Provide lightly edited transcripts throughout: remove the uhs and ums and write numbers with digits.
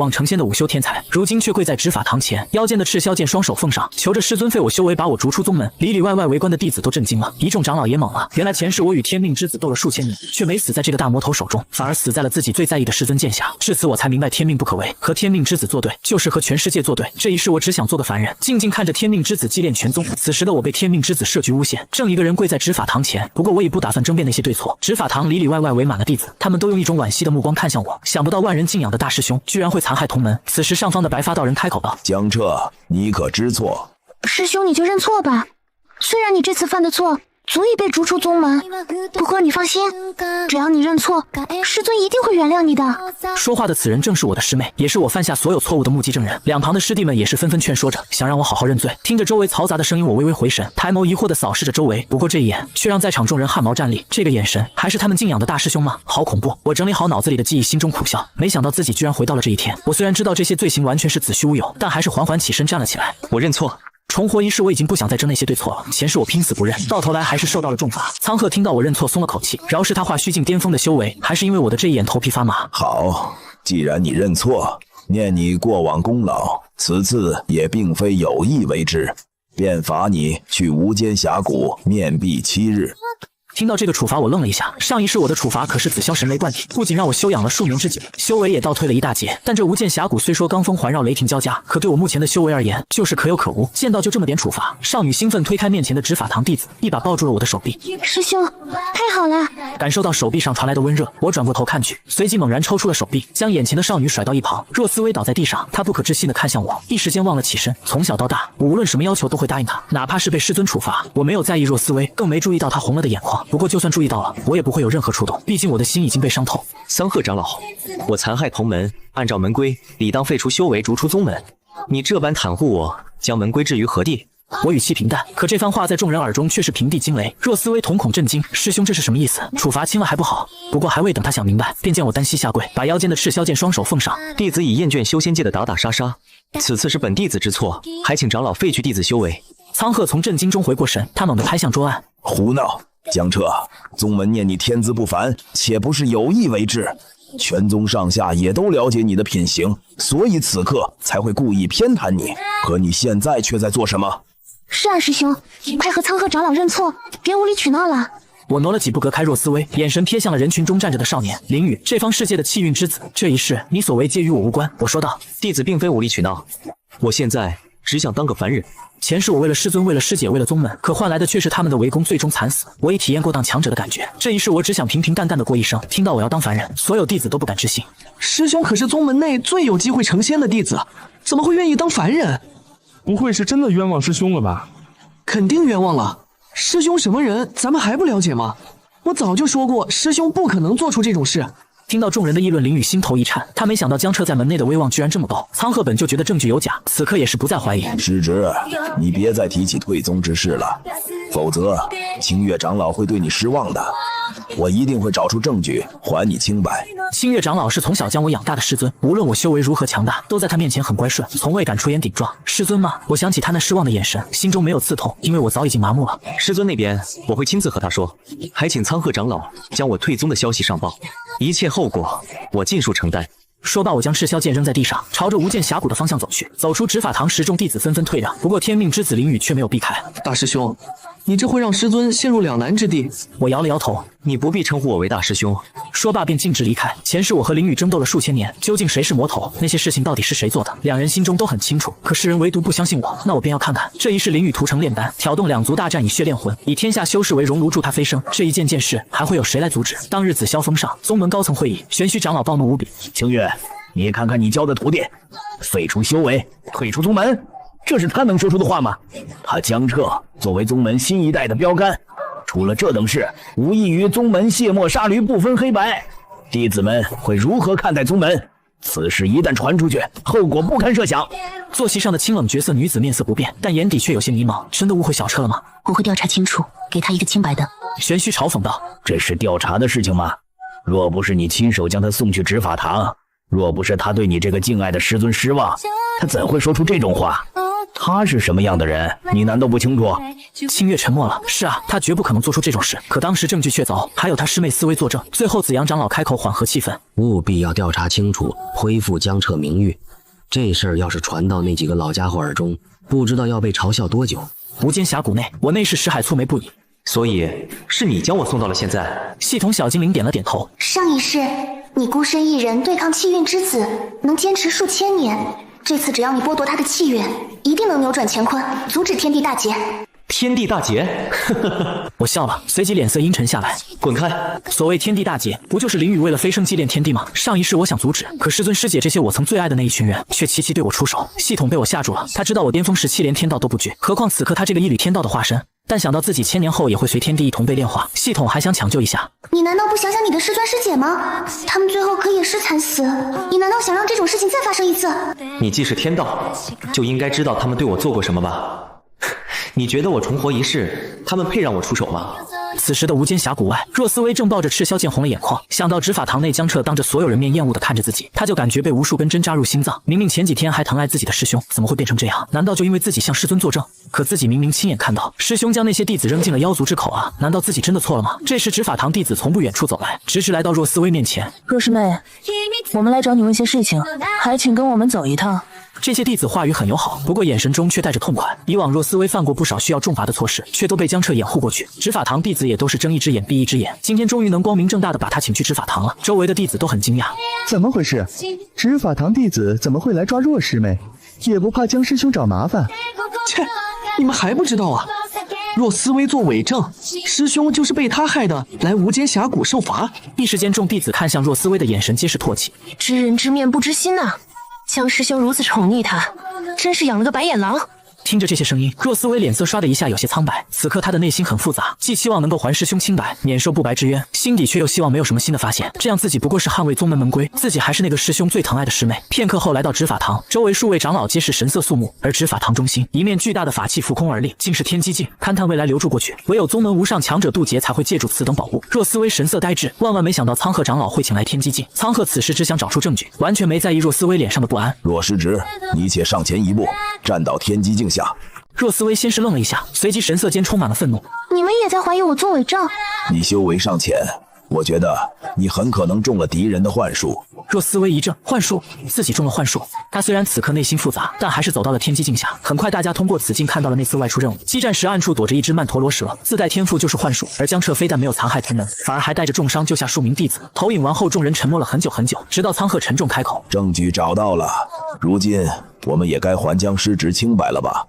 望成仙的午休天才，如今却跪在执法堂前，腰间的赤霄剑双手奉上，求着师尊废我修为，把我逐出宗门。里里外外围观的弟子都震惊了，一众长老也懵了。原来前世我与天命之子斗了数千年，却没死在这个大魔头手中，反而死在了自己最在意的师尊剑下。至此我才明白天命不可违，和天命之子作对，就是和全世界作对。这一世我只想做个凡人，静静看着天命之子祭炼全宗。此时的我被天命之子设局诬陷，正一个人跪在执法堂前。不过我已不打算争辩那些对错。执法堂里里外外围满了弟子，他们都用一种惋惜的目光看向我。想不到万人敬仰的大师兄，居然会残害同门。此时上方的白发道人开口道：“江彻，你可知错？”师兄，你就认错吧。虽然你这次犯的错足以被逐出宗门，不过你放心，只要你认错，师尊一定会原谅你的。说话的此人正是我的师妹，也是我犯下所有错误的目击证人。两旁的师弟们也是纷纷劝说着，想让我好好认罪。听着周围嘈杂的声音，我微微回神，抬眸疑惑地扫视着周围。不过这一眼却让在场众人汗毛站立。这个眼神还是他们敬仰的大师兄吗？好恐怖！我整理好脑子里的记忆，心中苦笑。没想到自己居然回到了这一天。我虽然知道这些罪行完全是子虚乌有，但还是缓缓起身站了起来。我认错。重活一世，我已经不想再争那些对错了。前世我拼死不认，到头来还是受到了重罚。苍鹤听到我认错，松了口气，饶是他化虚境巅峰的修为，还是因为我的这一眼头皮发麻。好，既然你认错，念你过往功劳，此次也并非有意为之，便罚你去无间峡谷面壁7日。听到这个处罚，我愣了一下。上一世我的处罚可是紫霄神雷灌体，不仅让我休养了数年之久，修为也倒退了一大截。但这无间峡谷虽说罡风环绕，雷霆交加，可对我目前的修为而言，就是可有可无。见到就这么点处罚，少女兴奋推开面前的执法堂弟子，一把抱住了我的手臂。师兄，太好了！感受到手臂上传来的温热，我转过头看去，随即猛然抽出了手臂，将眼前的少女甩到一旁。若思薇倒在地上，她不可置信地看向我，一时间忘了起身。从小到大，我无论什么要求都会答应她，哪怕是被师尊处罚，我没有在意若思薇，更没注意到她红了的眼眶。不过就算注意到了，我也不会有任何触动，毕竟我的心已经被伤透。桑鹤长老，我残害同门，按照门规，理当废除修为，逐出宗门。你这般袒护我，将门规置于何地？我语气平淡，可这番话在众人耳中却是平地惊雷。若思薇瞳孔震惊，师兄这是什么意思？处罚轻了还不好？不过还未等他想明白，便见我单膝下跪，把腰间的赤霄剑双手奉上。弟子已厌倦修仙界的打打杀杀，此次是本弟子之错，还请长老废去弟子修为。苍鹤从震惊中回过神，他猛地拍向桌案：胡闹！江彻，宗门念你天资不凡，且不是有意为之。全宗上下也都了解你的品行，所以此刻才会故意偏袒你。可你现在却在做什么？是啊，师兄，快和苍鹤长老认错，别无理取闹了。我挪了几步隔开若思薇，眼神瞥向了人群中站着的少年林雨，这方世界的气运之子。这一世你所为皆与我无关。我说道：弟子并非无理取闹，我现在只想当个凡人。前世我为了师尊，为了师姐，为了宗门，可换来的却是他们的围攻，最终惨死。我已体验过当强者的感觉，这一世我只想平平淡淡的过一生。听到我要当凡人，所有弟子都不敢置信。师兄可是宗门内最有机会成仙的弟子，怎么会愿意当凡人？不会是真的冤枉师兄了吧？肯定冤枉了。师兄什么人，咱们还不了解吗？我早就说过，师兄不可能做出这种事。听到众人的议论，林雨心头一颤，他没想到江彻在门内的威望居然这么高。苍鹤本就觉得证据有假，此刻也是不再怀疑。师侄，你别再提起退宗之事了，否则清月长老会对你失望的。我一定会找出证据还你清白。清月长老是从小将我养大的师尊，无论我修为如何强大，都在他面前很乖顺，从未敢出言顶撞。师尊吗？我想起他那失望的眼神，心中没有刺痛，因为我早已经麻木了。师尊那边我会亲自和他说，还请苍鹤长老将我退宗的消息上报，一切后果我尽数承担。说罢，我将赤霄剑扔在地上，朝着无间峡谷的方向走去。走出执法堂时，众弟子纷纷退让，不过天命之子林雨却没有避开。大师兄，你这会让师尊陷入两难之地。我摇了摇头，你不必称呼我为大师兄。说罢便径直离开。前世我和林雨争斗了数千年，究竟谁是魔头，那些事情到底是谁做的，两人心中都很清楚。可世人唯独不相信我，那我便要看看这一世林雨屠城炼丹，挑动两族大战，以血炼魂，以天下修士为熔炉助他飞升。这一件事还会有谁来阻止？当日紫霄峰上，宗门高层会议，玄虚长老暴怒无比。清月，你看看你教的徒弟，废除修为，退出宗门，这是他能说出的话吗？他江彻作为宗门新一代的标杆，出了这等事，无异于宗门卸磨杀驴，不分黑白。弟子们会如何看待宗门？此事一旦传出去，后果不堪设想。坐席上的清冷绝色女子面色不变，但眼底却有些迷茫。真的误会小彻了吗？我会调查清楚，给他一个清白的。玄虚嘲讽道：这是调查的事情吗？若不是你亲手将他送去执法堂，若不是他对你这个敬爱的师尊失望，他怎会说出这种话？他是什么样的人，你难道不清楚？清月沉默了。是啊，他绝不可能做出这种事。可当时证据确凿，还有他师妹思维作证。最后紫阳长老开口缓和气氛，务必要调查清楚，恢复江彻名誉。这事儿要是传到那几个老家伙耳中，不知道要被嘲笑多久。无间峡谷内，我内侍石海蹙眉不已。所以是你将我送到了现在。系统小精灵点了点头。上一世，你孤身一人对抗气运之子，能坚持数千年。这次只要你剥夺他的气运，一定能扭转乾坤，阻止天地大劫。天地大劫？我笑了，随即脸色阴沉下来。滚开！所谓天地大劫，不就是林雨为了飞升祭炼天地吗？上一世我想阻止，可师尊师姐这些我曾最爱的那一群人，却齐齐对我出手。系统被我吓住了，他知道我巅峰时期连天道都不惧，何况此刻他这个一缕天道的化身。但想到自己千年后也会随天地一同被炼化，系统还想抢救一下。你难道不想想你的师尊师姐吗？他们最后可也是惨死，你难道想让这种事情再发生一次？你既是天道，就应该知道他们对我做过什么吧？你觉得我重活一世，他们配让我出手吗？此时的无间峡谷外，若思薇正抱着赤霄剑红了眼眶，想到执法堂内江彻当着所有人面厌恶地看着自己，他就感觉被无数根针扎入心脏。明明前几天还疼爱自己的师兄，怎么会变成这样？难道就因为自己向师尊作证？可自己明明亲眼看到师兄将那些弟子扔进了妖族之口啊！难道自己真的错了吗？这时执法堂弟子从不远处走来，直直来到若思薇面前。若师妹，我们来找你问些事情，还请跟我们走一趟。这些弟子话语很友好，不过眼神中却带着痛快。以往若思薇犯过不少需要重罚的错事，却都被江彻掩护过去。执法堂弟子也都是睁一只眼闭一只眼，今天终于能光明正大的把他请去执法堂了。周围的弟子都很惊讶，怎么回事？执法堂弟子怎么会来抓若师妹？也不怕江师兄找麻烦？切，你们还不知道啊？若思薇做伪证，师兄就是被他害的，来无间峡谷受罚。一时间，众弟子看向若思薇的眼神皆是唾弃。知人知面不知心呐，江师兄如此宠溺他，真是养了个白眼狼。听着这些声音，若思薇脸色刷的一下有些苍白。此刻她的内心很复杂，既期望能够还师兄清白，免受不白之冤，心底却又希望没有什么新的发现，这样自己不过是捍卫宗门门规，自己还是那个师兄最疼爱的师妹。片刻后来到执法堂，周围数位长老皆是神色肃穆，而执法堂中心一面巨大的法器浮空而立，竟是天机镜，勘探未来流注过去，唯有宗门无上强者渡劫才会借助此等宝物。若思薇神色呆滞，万万没想到苍鹤长老会请来天机镜。苍鹤此时只想找出证据，完全没在意若思薇脸上的不安。若师侄，你且上前一步，站到天机镜下。若思薇先是愣了一下，随即神色间充满了愤怒。你们也在怀疑我做伪证？你修为尚浅，我觉得你很可能中了敌人的幻术。若思薇一怔，幻术？自己中了幻术？他虽然此刻内心复杂，但还是走到了天机镜下。很快大家通过此镜看到了那次外出任务，激战时暗处躲着一只曼陀罗蛇，自带天赋就是幻术。而江彻非但没有残害同门，反而还带着重伤救下数名弟子。投影完后，众人沉默了很久很久，直到苍鹤沉重开口：证据找到了，如今我们也该还江师侄清白了吧？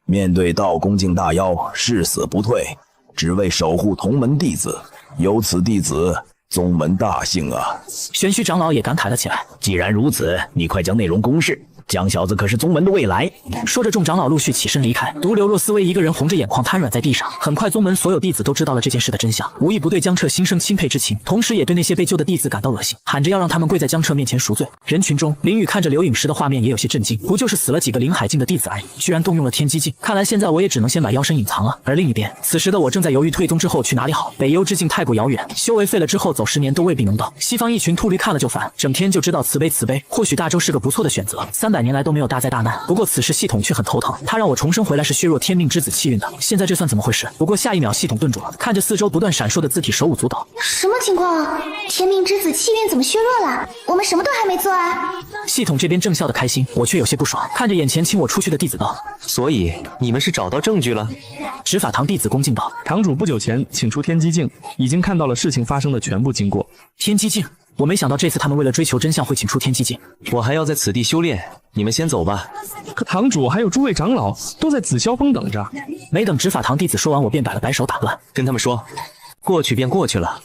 面对道宫境大妖，誓死不退，只为守护同门弟子，有此弟子，宗门大幸啊！玄虚长老也感慨了起来。既然如此，你快将内容公示。江小子可是宗门的未来。说着，众长老陆续起身离开，独留若思薇一个人红着眼眶瘫软在地上。很快，宗门所有弟子都知道了这件事的真相，无一不对江彻心生钦佩之情，同时也对那些被救的弟子感到恶心，喊着要让他们跪在江彻面前赎罪。人群中，林雨看着刘颖时的画面也有些震惊，不就是死了几个临海境的弟子而已，居然动用了天机镜，看来现在我也只能先把妖身隐藏了。而另一边，此时的我正在犹豫退宗之后去哪里好。北幽之境太过遥远，修为废了之后走10年都未必能到。西方一群秃驴看了就烦，整天就知道慈悲慈悲，或许大周是个不错的选择。300年来都没有大灾大难，不过此时系统却很头疼，他让我重生回来是削弱天命之子气运的，现在这算怎么回事？不过下一秒系统顿住了，看着四周不断闪烁的字体，手舞足蹈。什么情况啊？天命之子气运怎么削弱了？我们什么都还没做啊！系统这边正笑得开心，我却有些不爽，看着眼前请我出去的弟子道：所以你们是找到证据了？执法堂弟子恭敬道：堂主不久前请出天机镜，已经看到了事情发生的全部经过。天机镜？我没想到这次他们为了追求真相会请出天机镜。我还要在此地修炼，你们先走吧。可堂主还有诸位长老都在紫霄峰等着。没等执法堂弟子说完，我便摆了摆手打断，跟他们说，过去便过去了。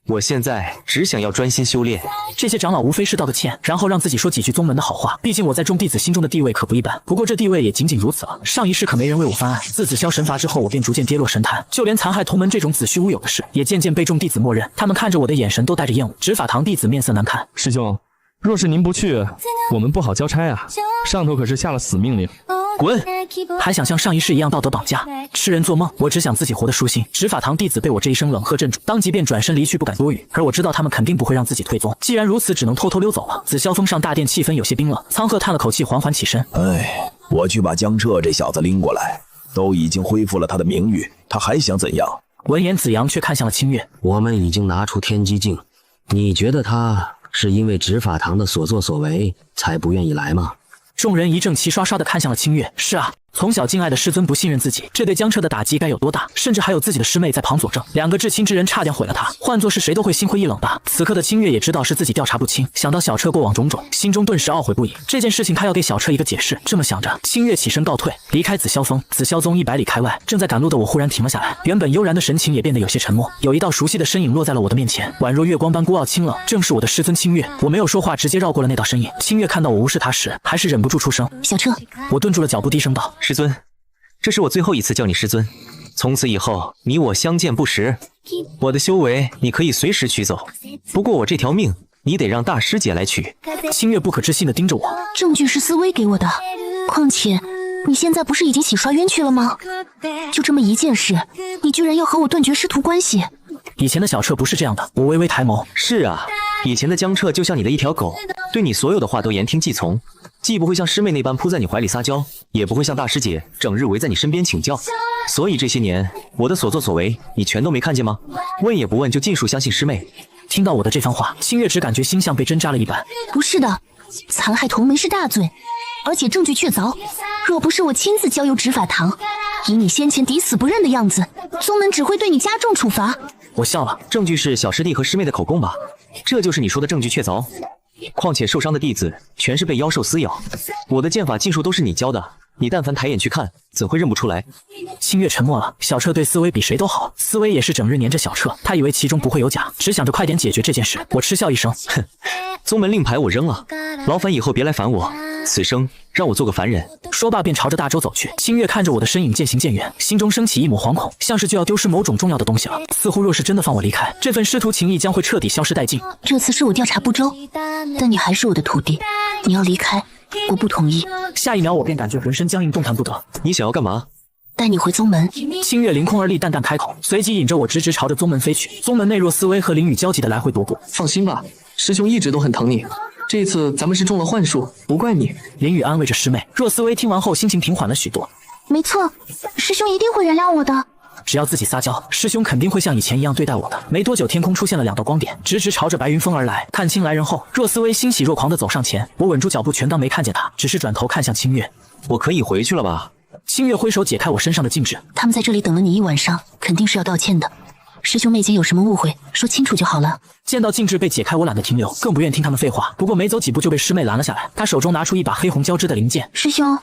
我现在只想要专心修炼。这些长老无非是道个歉，然后让自己说几句宗门的好话。毕竟我在众弟子心中的地位可不一般，不过这地位也仅仅如此了。上一世可没人为我翻案，自紫霄神罚之后，我便逐渐跌落神坛，就连残害同门这种子虚乌有的事，也渐渐被众弟子默认。他们看着我的眼神都带着厌恶。执法堂弟子面色难看。师兄，若是您不去，我们不好交差啊。上头可是下了死命令。滚！还想像上一世一样道德绑架，痴人做梦！我只想自己活得舒心。执法堂弟子被我这一声冷喝镇住，当即便转身离去，不敢多语。而我知道他们肯定不会让自己退宗，既然如此，只能偷偷溜走了。紫霄峰上大殿气氛有些冰冷，苍鹤叹了口气，缓缓起身。我去把江彻这小子拎过来，都已经恢复了他的名誉，他还想怎样？闻言，子阳却看向了清月。我们已经拿出天机镜，你觉得他是因为执法堂的所作所为才不愿意来吗？众人一阵齐刷刷地看向了清月。是啊，从小敬爱的师尊不信任自己，这对江彻的打击该有多大？甚至还有自己的师妹在旁佐证，两个至亲之人差点毁了他，换作是谁都会心灰意冷吧。此刻的清月也知道是自己调查不清，想到小彻过往种种，心中顿时懊悔不已。这件事情他要给小彻一个解释。这么想着，清月起身告退，离开紫霄峰。紫霄宗100里开外，正在赶路的我忽然停了下来，原本悠然的神情也变得有些沉默。有一道熟悉的身影落在了我的面前，宛若月光般孤傲清冷，正是我的师尊清月。我没有说话，直接绕过了那道身影。清月看到我无视他时，还是忍不住出声：“小彻。”我顿住了脚步，低声道：“师尊，这是我最后一次叫你师尊，从此以后你我相见不识。我的修为你可以随时取走，不过我这条命你得让大师姐来取。”清月不可置信地盯着我，证据是思薇给我的，况且你现在不是已经洗刷冤屈了吗？就这么一件事，你居然要和我断绝师徒关系？以前的小彻不是这样的。我微微抬眸，是啊，以前的江彻就像你的一条狗，对你所有的话都言听计从，既不会像师妹那般扑在你怀里撒娇，也不会像大师姐整日围在你身边请教。所以这些年我的所作所为你全都没看见吗？问也不问就尽数相信师妹。听到我的这番话，清月只感觉心像被针扎了一般。不是的，残害同门是大罪，而且证据确凿。若不是我亲自交由执法堂，以你先前抵死不认的样子，宗门只会对你加重处罚。我笑了，证据是小师弟和师妹的口供吧？这就是你说的证据确凿？况且受伤的弟子全是被妖兽撕咬，我的剑法技术都是你教的，你但凡抬眼去看，怎会认不出来？清月沉默了。小彻对思薇比谁都好，思薇也是整日黏着小彻，他以为其中不会有假，只想着快点解决这件事。我嗤笑一声，哼，宗门令牌我扔了，劳烦以后别来烦我，此生让我做个凡人。说罢便朝着大洲走去。清月看着我的身影渐行渐远，心中升起一抹惶恐，像是就要丢失某种重要的东西了。似乎若是真的放我离开，这份师徒情谊将会彻底消失殆尽。这次是我调查不周，但你还是我的徒弟，你要离开，我不同意。下一秒我便感觉浑身僵硬，动弹不得。你想要干嘛？带你回宗门。清月凌空而立，淡淡开口，随即引着我直直朝着宗门飞去。宗门内若思薇和林雨焦急的来回踱步。放心吧，师兄一直都很疼你，这次咱们是中了幻术，不怪你。林雨安慰着师妹。若思薇听完后心情平缓了许多。没错，师兄一定会原谅我的。只要自己撒娇，师兄肯定会像以前一样对待我的。没多久，天空出现了2道光点，直直朝着白云峰而来。看清来人后，若思薇欣喜若狂地走上前，我稳住脚步，全当没看见他，只是转头看向清月。我可以回去了吧？清月挥手解开我身上的禁制。他们在这里等了你一晚上，肯定是要道歉的。师兄妹间有什么误会，说清楚就好了。见到禁制被解开，我懒得停留，更不愿听他们废话。不过没走几步就被师妹拦了下来，她手中拿出一把黑红交织的灵剑。师兄，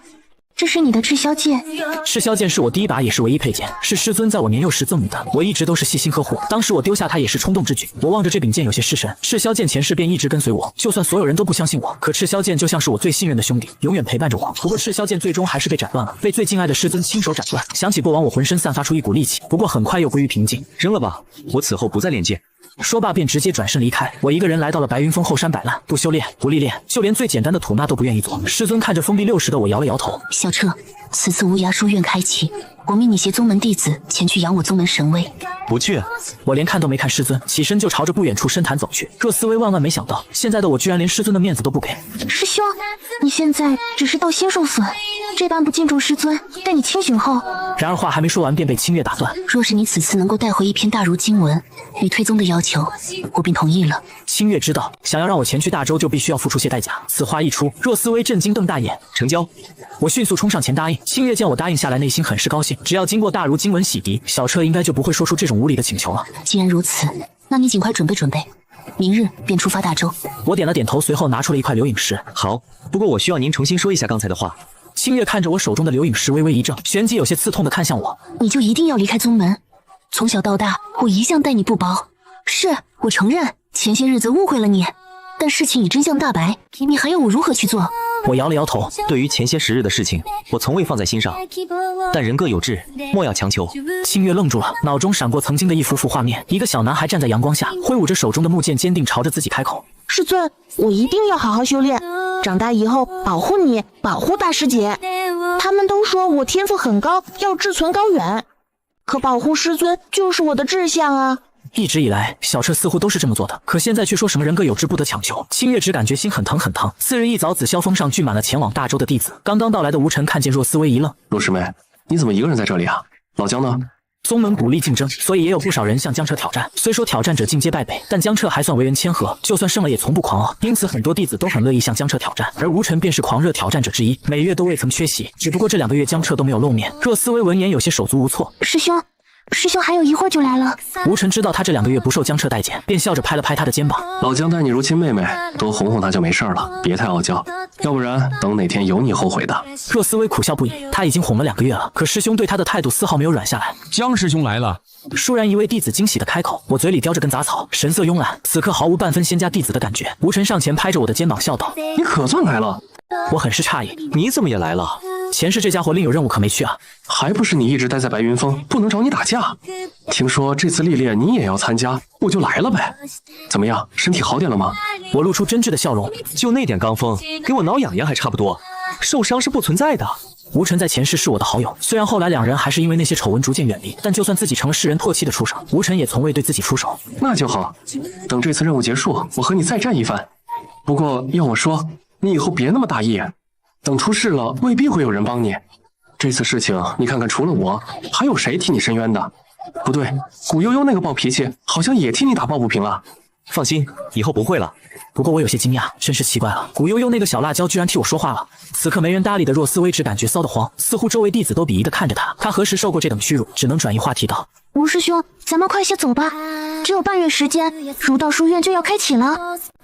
这是你的赤霄剑。赤霄剑是我第一把也是唯一佩剑，是师尊在我年幼时赠予的，我一直都是细心呵护。当时我丢下它也是冲动之举。我望着这柄剑有些失神。赤霄剑前世便一直跟随我，就算所有人都不相信我，可赤霄剑就像是我最信任的兄弟，永远陪伴着我。不过赤霄剑最终还是被斩断了，被最敬爱的师尊亲手斩断。想起过往，我浑身散发出一股戾气，不过很快又归于平静。扔了吧，我此后不再练剑。说罢便直接转身离开。我一个人来到了白云峰后山摆烂，不修炼，不历练，就连最简单的吐纳都不愿意做。师尊看着封闭60的我摇了摇头。小彻，此次无涯书院开启，我命你携宗门弟子前去扬我宗门神威。不去。我连看都没看师尊，起身就朝着不远处深潭走去。若思薇万万没想到，现在的我居然连师尊的面子都不给。师兄，你现在只是道心受损，这般不敬重师尊，待你清醒后。然而话还没说完，便被清月打断。若是你此次能够带回一篇大儒经文与退宗的要求，我便同意了。清月知道，想要让我前去大洲，就必须要付出些代价。此话一出，若思薇震惊瞪大眼。成交。我迅速冲上前答应。清月见我答应下来，内心很是高兴。只要经过大儒经文洗涤，小彻应该就不会说出这种无理的请求了。既然如此，那你尽快准备准备，明日便出发大洲。我点了点头，随后拿出了一块流影石。好，不过我需要您重新说一下刚才的话。清月看着我手中的流影石，微微一怔，旋即有些刺痛地看向我。你就一定要离开宗门？从小到大，我一向待你不薄。是，我承认前些日子误会了你，但事情已真相大白，你还要我如何去做？我摇了摇头。对于前些时日的事情，我从未放在心上，但人各有志，莫要强求。清月愣住了，脑中闪过曾经的一幅幅画面，一个小男孩站在阳光下，挥舞着手中的木剑，坚定朝着自己开口。师尊，我一定要好好修炼，长大以后保护你，保护大师姐。他们都说我天赋很高，要志存高远，可保护师尊就是我的志向啊。一直以来，小彻似乎都是这么做的，可现在却说什么人各有志，不得强求。清月只感觉心很疼很疼。次日一早，紫霄峰上聚满了前往大周的弟子。刚刚到来的吴尘看见若思薇一愣：“若师妹，你怎么一个人在这里啊？老姜呢？”宗门鼓励竞争，所以也有不少人向江彻挑战。虽说挑战者尽皆败北，但江彻还算为人谦和，就算胜了也从不狂傲，因此很多弟子都很乐意向江彻挑战。而吴尘便是狂热挑战者之一，每月都未曾缺席。只不过这2个月江彻都没有露面。若思薇闻言有些手足无措：“师兄，还有一会儿就来了。”吴尘知道他这2个月不受江彻待见，便笑着拍了拍他的肩膀：“老姜待你如亲妹妹，多哄哄她就没事了，别太傲娇，要不然等哪天有你后悔的。”若思薇苦笑不已，他已经哄了2个月了，可师兄对他的态度丝毫没有软下来。江师兄来了。倏然一位弟子惊喜地开口，我嘴里叼着根杂草，神色慵懒，此刻毫无半分仙家弟子的感觉。吴尘上前拍着我的肩膀笑道：“你可算来了。”我很是诧异：“你怎么也来了？前世这家伙另有任务可没去啊？还不是你一直待在白云峰，不能找你打架。听说这次历练你也要参加，我就来了呗。怎么样，身体好点了吗？”我露出真挚的笑容：“就那点罡风，给我挠痒痒还差不多，受伤是不存在的。”吴尘在前世是我的好友，虽然后来2人还是因为那些丑闻逐渐远离，但就算自己成了世人唾弃的畜生，吴尘也从未对自己出手。那就好，等这次任务结束，我和你再战一番。不过要我说，你以后别那么大意，等出事了未必会有人帮你。这次事情你看看，除了我，还有谁替你伸冤的？不对，古悠悠那个暴脾气好像也替你打抱不平了。放心，以后不会了。不过我有些惊讶，真是奇怪了，古悠悠那个小辣椒居然替我说话了。此刻没人搭理的若思薇只感觉骚得慌，似乎周围弟子都鄙夷地看着他。他何时受过这等屈辱？只能转移话题道：“吴师兄，咱们快些走吧，只有半月时间，儒道书院就要开启了。”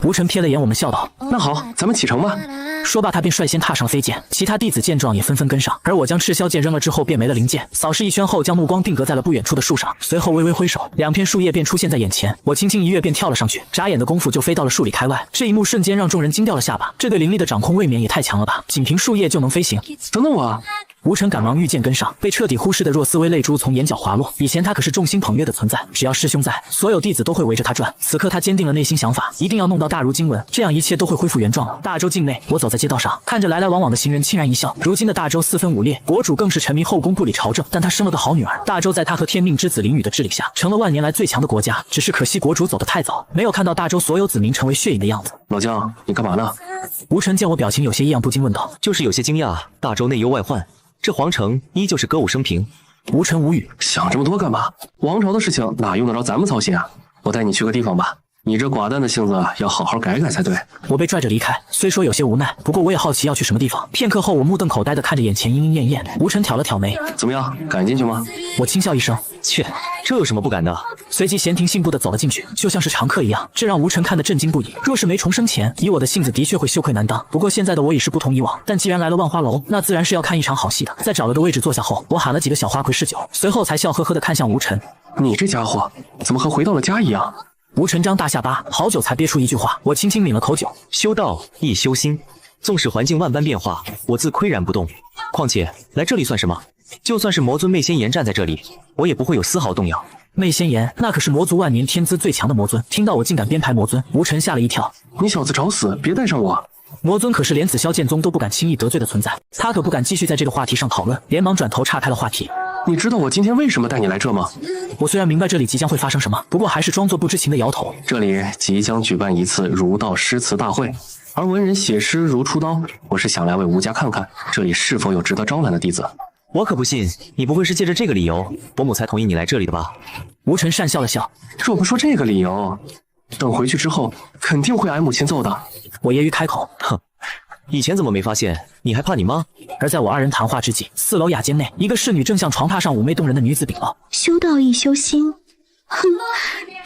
吴尘瞥了眼我们，笑道：“那好，咱们启程吧。”说罢，他便率先踏上飞剑，其他弟子见状也纷纷跟上。而我将赤霄剑扔了之后，便没了灵剑，扫视一圈后，将目光定格在了不远处的树上，随后微微挥手，2片树叶便出现在眼前。我轻轻一跃，便跳了上去，眨眼的功夫就飞到了数里开外。这一幕瞬间让众人惊掉了下巴，这对灵力的掌控未免也太强了吧！仅凭树叶就能飞行？等等我啊！吴尘赶忙御剑跟上，被彻底忽视的若思薇泪珠从眼角滑落。以前他可是众星捧月的存在，只要师兄在，所有弟子都会围着他转。此刻他坚定了内心想法，一定要弄到大儒经文，这样一切都会恢复原状了。大周境内，我走在街道上，看着来来往往的行人，轻然一笑。如今的大周四分五裂，国主更是沉迷后宫不理朝政，但他生了个好女儿。大周在他和天命之子林雨的治理下，成了万年来最强的国家。只是可惜国主走得太早，没有看到大周所有子民成为血影的样子。老姜，你干嘛呢？吴尘见我表情有些异样，不禁问道：“就是有些惊讶，大周内忧外患，这皇城依旧是歌舞升平。”吴尘无语，想这么多干嘛？王朝的事情哪用得着咱们操心啊？我带你去个地方吧。你这寡淡的性子要好好改改才对。我被拽着离开，虽说有些无奈，不过我也好奇要去什么地方。片刻后，我目瞪口呆地看着眼前莺莺燕燕。吴尘挑了挑眉：“怎么样，敢进去吗？”我轻笑一声：“切，这有什么不敢的？”随即闲庭信步地走了进去，就像是常客一样，这让吴尘看得震惊不已。若是没重生前，以我的性子的确会羞愧难当。不过现在的我已是不同以往，但既然来了万花楼，那自然是要看一场好戏的。在找了个位置坐下后，我喊了几个小花魁试酒，随后才笑呵呵地看向吴尘：“你这家伙怎么和回到了家一样？”吴尘张大下巴，好久才憋出一句话。我轻轻抿了口酒：“修道亦修心，纵使环境万般变化，我自岿然不动。况且来这里算什么？就算是魔尊媚仙岩站在这里，我也不会有丝毫动摇。”媚仙岩那可是魔族万年天资最强的魔尊，听到我竟敢编排魔尊，吴尘吓了一跳：“你小子找死，别带上我！”魔尊可是连紫霄剑宗都不敢轻易得罪的存在，他可不敢继续在这个话题上讨论，连忙转头岔开了话题：“你知道我今天为什么带你来这吗？”我虽然明白这里即将会发生什么，不过还是装作不知情的摇头。这里即将举办一次儒道诗词大会，而文人写诗如出刀，我是想来为吴家看看，这里是否有值得招揽的弟子。我可不信，你不会是借着这个理由，伯母才同意你来这里的吧？吴尘讪笑了笑：“若不说这个理由，等回去之后肯定会挨母亲揍的。”我揶揄开口：“哼，以前怎么没发现？你还怕你妈？”而在我2人谈话之际，4楼雅间内，一个侍女正向床榻上妩媚动人的女子禀报：“修道亦修心。哼，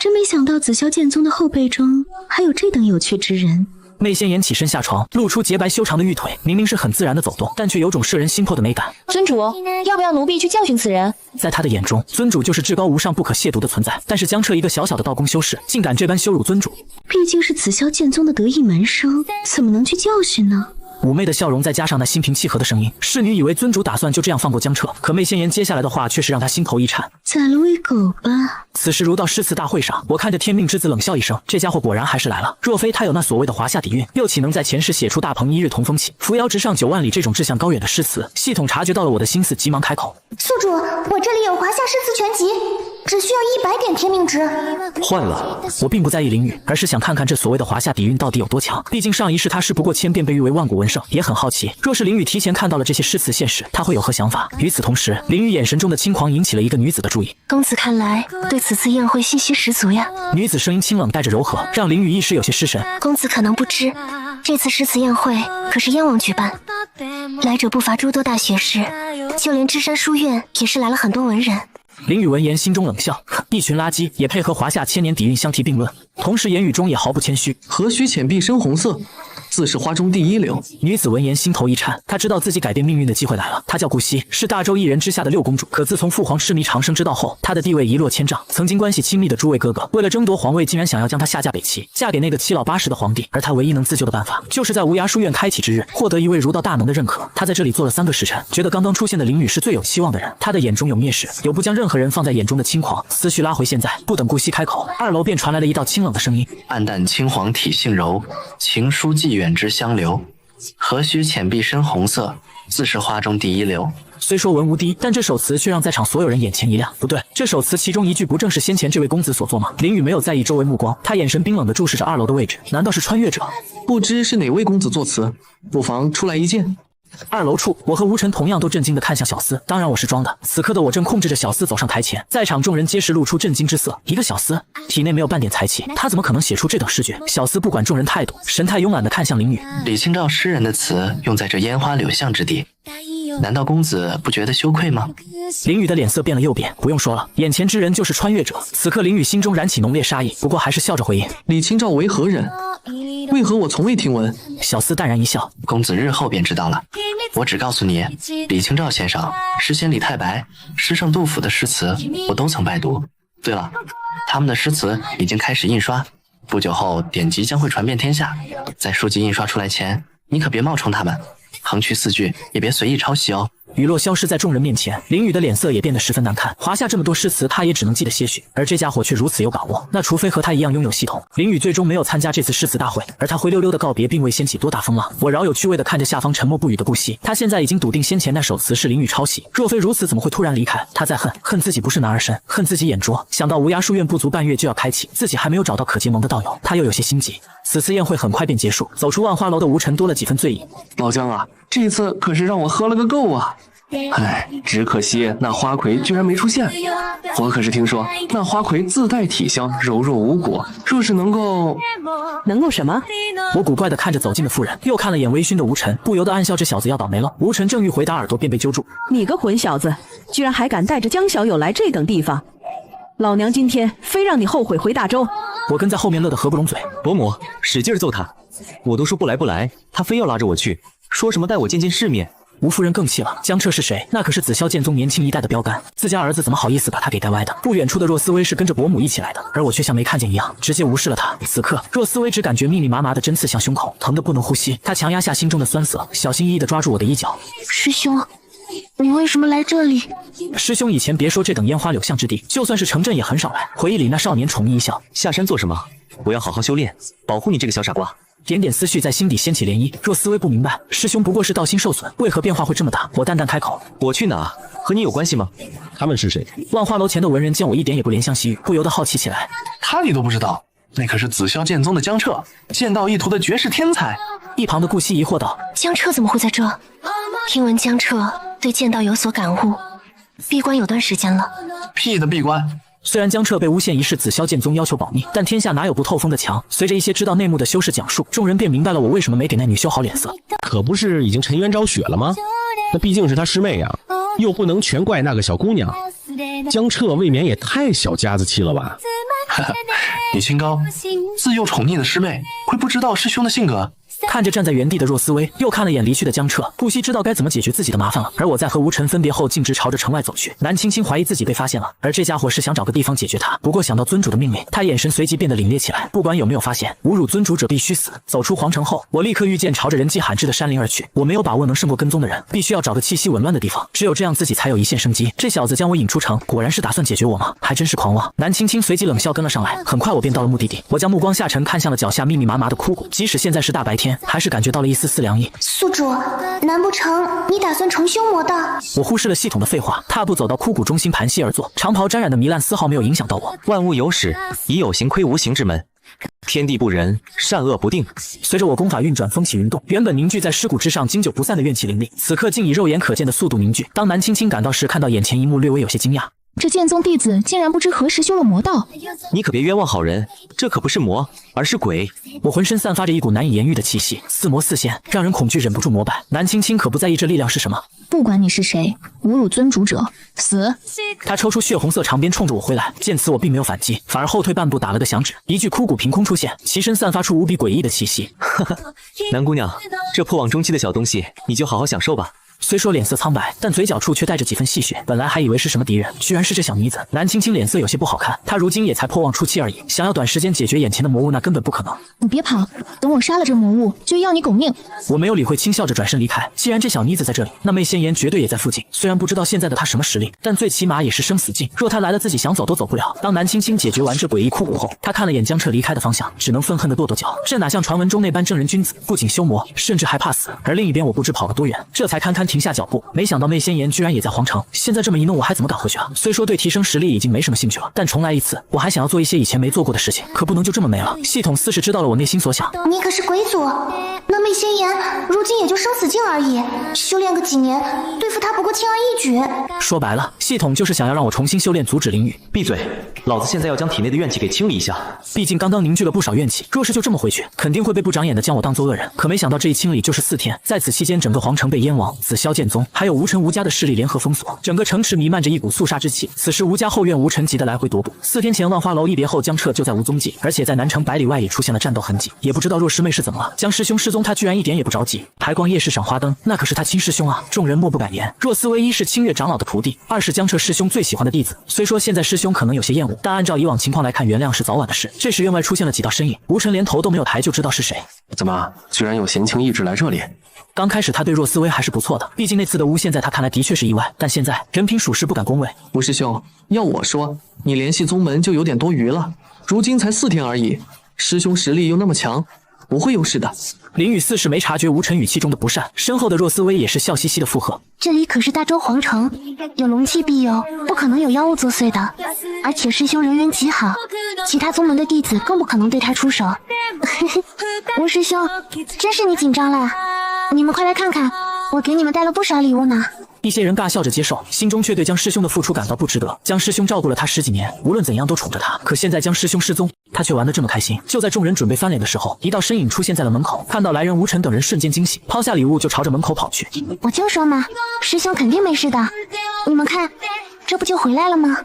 真没想到紫霄剑宗的后辈中还有这等有趣之人。”媚仙岩起身下床，露出洁白修长的玉腿，明明是很自然的走动，但却有种摄人心魄的美感。尊主，要不要奴婢去教训此人？在他的眼中，尊主就是至高无上、不可亵渎的存在。但是江彻一个小小的道宫修士，竟敢这般羞辱尊主，毕竟是紫霄剑宗的得意门生，怎么能去教训呢？妩媚的笑容再加上那心平气和的声音，侍女以为尊主打算就这样放过江彻，可媚仙岩接下来的话却是让她心头一颤：“宰了喂狗吧。”此时儒道诗词大会上，我看着天命之子冷笑一声，这家伙果然还是来了。若非他有那所谓的华夏底蕴，又岂能在前世写出大鹏一日同风起，扶摇直上9万里这种志向高远的诗词？系统察觉到了我的心思，急忙开口：“宿主，我这里有华夏诗词全集。”只需要100点天命值。换了，我并不在意灵雨，而是想看看这所谓的华夏底蕴到底有多强。毕竟上一世他事不过千便被誉为万古文圣，也很好奇，若是灵雨提前看到了这些诗词现实，他会有何想法？与此同时，灵雨眼神中的轻狂引起了一个女子的注意。公子看来对此次宴会信息十足呀。女子声音清冷带着柔和，让灵雨一时有些失神。公子可能不知，这次诗词宴会可是燕王举办，来者不乏诸多大学士，就连芝山书院也是来了很多文人。林雨闻言心中冷笑，一群垃圾也配合华夏千年底蕴相提并论，同时言语中也毫不谦虚。何须浅碧深红色，自是花中第一流。女子闻言心头一颤，她知道自己改变命运的机会来了。她叫顾惜，是大周一人之下的6公主，可自从父皇痴迷长生之道后，她的地位一落千丈。曾经关系亲密的诸位哥哥，为了争夺皇位，竟然想要将她下嫁北齐，嫁给那个七老八十的皇帝。而她唯一能自救的办法，就是在无涯书院开启之日，获得一位儒道大能的认可。她在这里做了3个时辰，觉得刚刚出现的林雨是最有希望的人。她的眼中有蔑视，有不将任何人放在眼中的轻狂。思绪拉回现在，不等顾惜开口，2楼便传来了一道清冷的声音：暗淡青黄体性柔，情疏寄远之相留。何须浅碧深红色，自是花中第一流。虽说文无低，但这首词却让在场所有人眼前一亮。不对，这首词其中一句不正是先前这位公子所作吗？林雨没有在意周围目光，他眼神冰冷地注视着2楼的位置。难道是穿越者？不知是哪位公子作词，不妨出来一见。2楼处，我和吴晨同样都震惊地看向小厮，当然我是装的。此刻的我正控制着小厮走上台前，在场众人皆是露出震惊之色。一个小厮体内没有半点才气，他怎么可能写出这等诗句？小厮不管众人态度，神态慵懒地看向林雨。李清照诗人的词用在这烟花柳巷之地，难道公子不觉得羞愧吗？林雨的脸色变了又变，不用说了，眼前之人就是穿越者。此刻林雨心中燃起浓烈杀意，不过还是笑着回应：李清照为何人？为何我从未听闻？小厮淡然一笑：公子日后便知道了。我只告诉你，李清照先生、诗仙李太白、诗圣杜甫的诗词，我都曾拜读。对了，他们的诗词已经开始印刷，不久后典籍将会传遍天下。在书籍印刷出来前，你可别冒充他们，横区4句也别随意抄袭哦。雨落消失在众人面前，林雨的脸色也变得十分难看。华夏这么多诗词，他也只能记得些许，而这家伙却如此有把握。那除非和他一样拥有系统。林雨最终没有参加这次诗词大会，而他灰溜溜的告别，并未掀起多大风浪。我饶有趣味的看着下方沉默不语的顾惜，他现在已经笃定先前那首词是林雨抄袭。若非如此，怎么会突然离开？他在恨自己不是男儿身，恨自己眼拙。想到无涯书院不足半月就要开启，自己还没有找到可结盟的道友，他又有些心急。此次宴会很快便结束，走出万花楼的吴晨多了几分醉意。老姜啊，这次可是让我喝了个够啊！唉，只可惜那花魁居然没出现。我可是听说那花魁自带体香，柔弱无骨，若是能够什么？我古怪地看着走近的妇人，又看了眼微醺的吴晨，不由得暗笑这小子要倒霉了。吴晨正欲回答，耳朵便被揪住。你个混小子，居然还敢带着江小友来这等地方！老娘今天非让你后悔回大周！我跟在后面乐得合不拢嘴。伯母，使劲揍他！我都说不来，他非要拉着我去，说什么带我见见世面。吴夫人更气了，江彻是谁？那可是紫霄剑宗年轻一代的标杆，自家儿子怎么好意思把他给带歪的？不远处的若思薇是跟着伯母一起来的，而我却像没看见一样，直接无视了他。此刻，若思薇只感觉密密麻麻的针刺向胸口，疼得不能呼吸。她强压下心中的酸涩，小心翼翼地抓住我的衣角。师兄，你为什么来这里？师兄以前别说这等烟花柳巷之地，就算是城镇也很少来。回忆里那少年宠溺一笑。下山做什么？我要好好修炼，保护你这个小傻瓜。点点思绪在心底掀起涟漪。若思薇不明白，师兄不过是道心受损，为何变化会这么大？我淡淡开口：我去哪？和你有关系吗？他们是谁？万花楼前的文人见我一点也不怜香惜玉，不由得好奇起来。他你都不知道？那可是紫霄剑宗的江彻，剑道一途的绝世天才。一旁的顾惜疑惑道：江彻怎么会在这？听闻江彻对剑道有所感悟，闭关有段时间了。屁的闭关！虽然江彻被诬陷一事紫霄剑宗要求保密，但天下哪有不透风的墙？随着一些知道内幕的修士讲述，众人便明白了我为什么没给那女修好脸色。可不是已经沉冤昭雪了吗？那毕竟是他师妹呀，又不能全怪那个小姑娘。江彻未免也太小家子气了吧？李清高，自幼宠溺的师妹，会不知道师兄的性格？看着站在原地的若思薇，又看了眼离去的江彻，顾惜知道该怎么解决自己的麻烦了。而我在和吴晨分别后，径直朝着城外走去。南青青怀疑自己被发现了，而这家伙是想找个地方解决他。不过想到尊主的命令，他眼神随即变得凛冽起来。不管有没有发现，侮辱尊主者必须死。走出皇城后，我立刻御剑朝着人迹罕至的山林而去。我没有把握能胜过跟踪的人，必须要找个气息紊乱的地方，只有这样自己才有一线生机。这小子将我引出城，果然是打算解决我吗？还真是狂妄。南青青随即冷笑跟了上来。很快我便到了目的地，我将目光下沉，看向了脚下密密麻麻的枯骨。即使现在是大白天，还是感觉到了一丝丝凉意。宿主，难不成你打算重修魔道？我忽视了系统的废话，踏步走到枯骨中心，盘膝而坐。长袍沾染的糜烂丝毫没有影响到我。万物有始，以有形窥无形之门。天地不仁，善恶不定。随着我功法运转，风起云动，原本凝聚在尸骨之上、经久不散的怨气凌厉，此刻竟以肉眼可见的速度凝聚。当南青青赶到时，看到眼前一幕，略微有些惊讶。这剑宗弟子竟然不知何时修了魔道，你可别冤枉好人，这可不是魔，而是鬼。我浑身散发着一股难以言喻的气息，似魔似仙，让人恐惧，忍不住膜拜。南青青可不在意这力量是什么。不管你是谁，侮辱尊主者，死！他抽出血红色长鞭，冲着我挥来。见此，我并没有反击，反而后退半步，打了个响指，一具枯骨凭空出现，其身散发出无比诡异的气息。哈哈，南姑娘，这破网中期的小东西，你就好好享受吧。虽说脸色苍白，但嘴角处却带着几分戏谑。本来还以为是什么敌人，居然是这小妮子。南青青脸色有些不好看，她如今也才破望初期而已，想要短时间解决眼前的魔物，那根本不可能。你别跑，等我杀了这魔物，就要你狗命！我没有理会，轻笑着转身离开。既然这小妮子在这里，那媚仙颜绝对也在附近。虽然不知道现在的她什么实力，但最起码也是生死境。若她来了，自己想走都走不了。当南青青解决完这诡异枯骨后，她看了眼江彻离开的方向，只能愤恨地跺跺脚。这哪像传闻中那般正人君子，不仅修魔，甚至还怕死。而另一边，我不知跑了多远，这才堪堪停下脚步。没想到媚仙颜居然也在皇城，现在这么一弄，我还怎么赶回去啊？虽说对提升实力已经没什么兴趣了，但重来一次，我还想要做一些以前没做过的事情，可不能就这么没了。系统似是知道了我内心所想，你可是鬼祖，那媚仙颜如今也就生死境而已，修炼个几年，对付他不过轻而易举。说白了，系统就是想要让我重新修炼，阻止淋雨。闭嘴，老子现在要将体内的怨气给清理一下。毕竟刚刚凝聚了不少怨气，若是就这么回去，肯定会被不长眼的将我当做恶人。可没想到这一清理就是4天，在此期间，整个皇城被燕王、紫霄剑宗还有无尘吴家的势力联合封锁，整个城池弥漫着一股肃杀之气。此时吴家后院吴尘急得来回踱步。4天前万花楼一别后，江彻就在无踪迹，而且在南城百里外也出现了战斗痕迹。也不知道若师妹是怎么了，江师兄失踪，他居然一点也不着急。排光夜市赏花灯，那可是他亲师兄啊！众人莫不敢言。若思薇一是清月长老的徒弟，二是江彻师兄最喜欢的弟子。虽说现在师兄可能有些厌恶，但按照以往情况来看，原谅是早晚的事。这时院外出现了几道身影，吴尘连头都没有抬就知道是谁。怎么，居然有闲情逸致来这里？刚开始他对若思薇还是不错的，毕竟那次的诬陷在他看来的确是意外，但现在人品属实，不敢恭维。吴师兄，要我说，你联系宗门就有点多余了。如今才4天而已，师兄实力又那么强，不会有事的。林雨似是没察觉吴尘语气中的不善，身后的若思薇也是笑嘻嘻的附和。这里可是大周皇城，有龙气庇佑，不可能有妖物作祟的。而且师兄人缘极好，其他宗门的弟子更不可能对他出手。吴师兄，真是你紧张了？你们快来看看，我给你们带了不少礼物呢。一些人尬笑着接受，心中却对江师兄的付出感到不值得。江师兄照顾了他10几年，无论怎样都宠着他，可现在江师兄失踪，他却玩得这么开心。就在众人准备翻脸的时候，一道身影出现在了门口，看到来人，吴尘等人瞬间惊喜，抛下礼物就朝着门口跑去。我就说嘛，师兄肯定没事的，你们看，这不就回来了吗？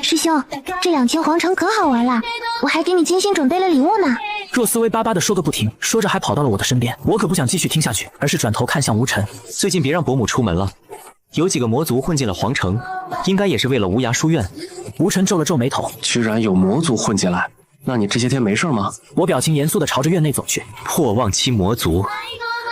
师兄，这2天皇城可好玩了，我还给你精心准备了礼物呢。若思薇巴巴地说个不停，说着还跑到了我的身边。我可不想继续听下去，而是转头看向吴尘。最近别让伯母出门了，有几个魔族混进了皇城，应该也是为了无涯书院。吴尘皱了皱眉头，居然有魔族混进来，那你这些天没事吗？我表情严肃地朝着院内走去。破望期魔族，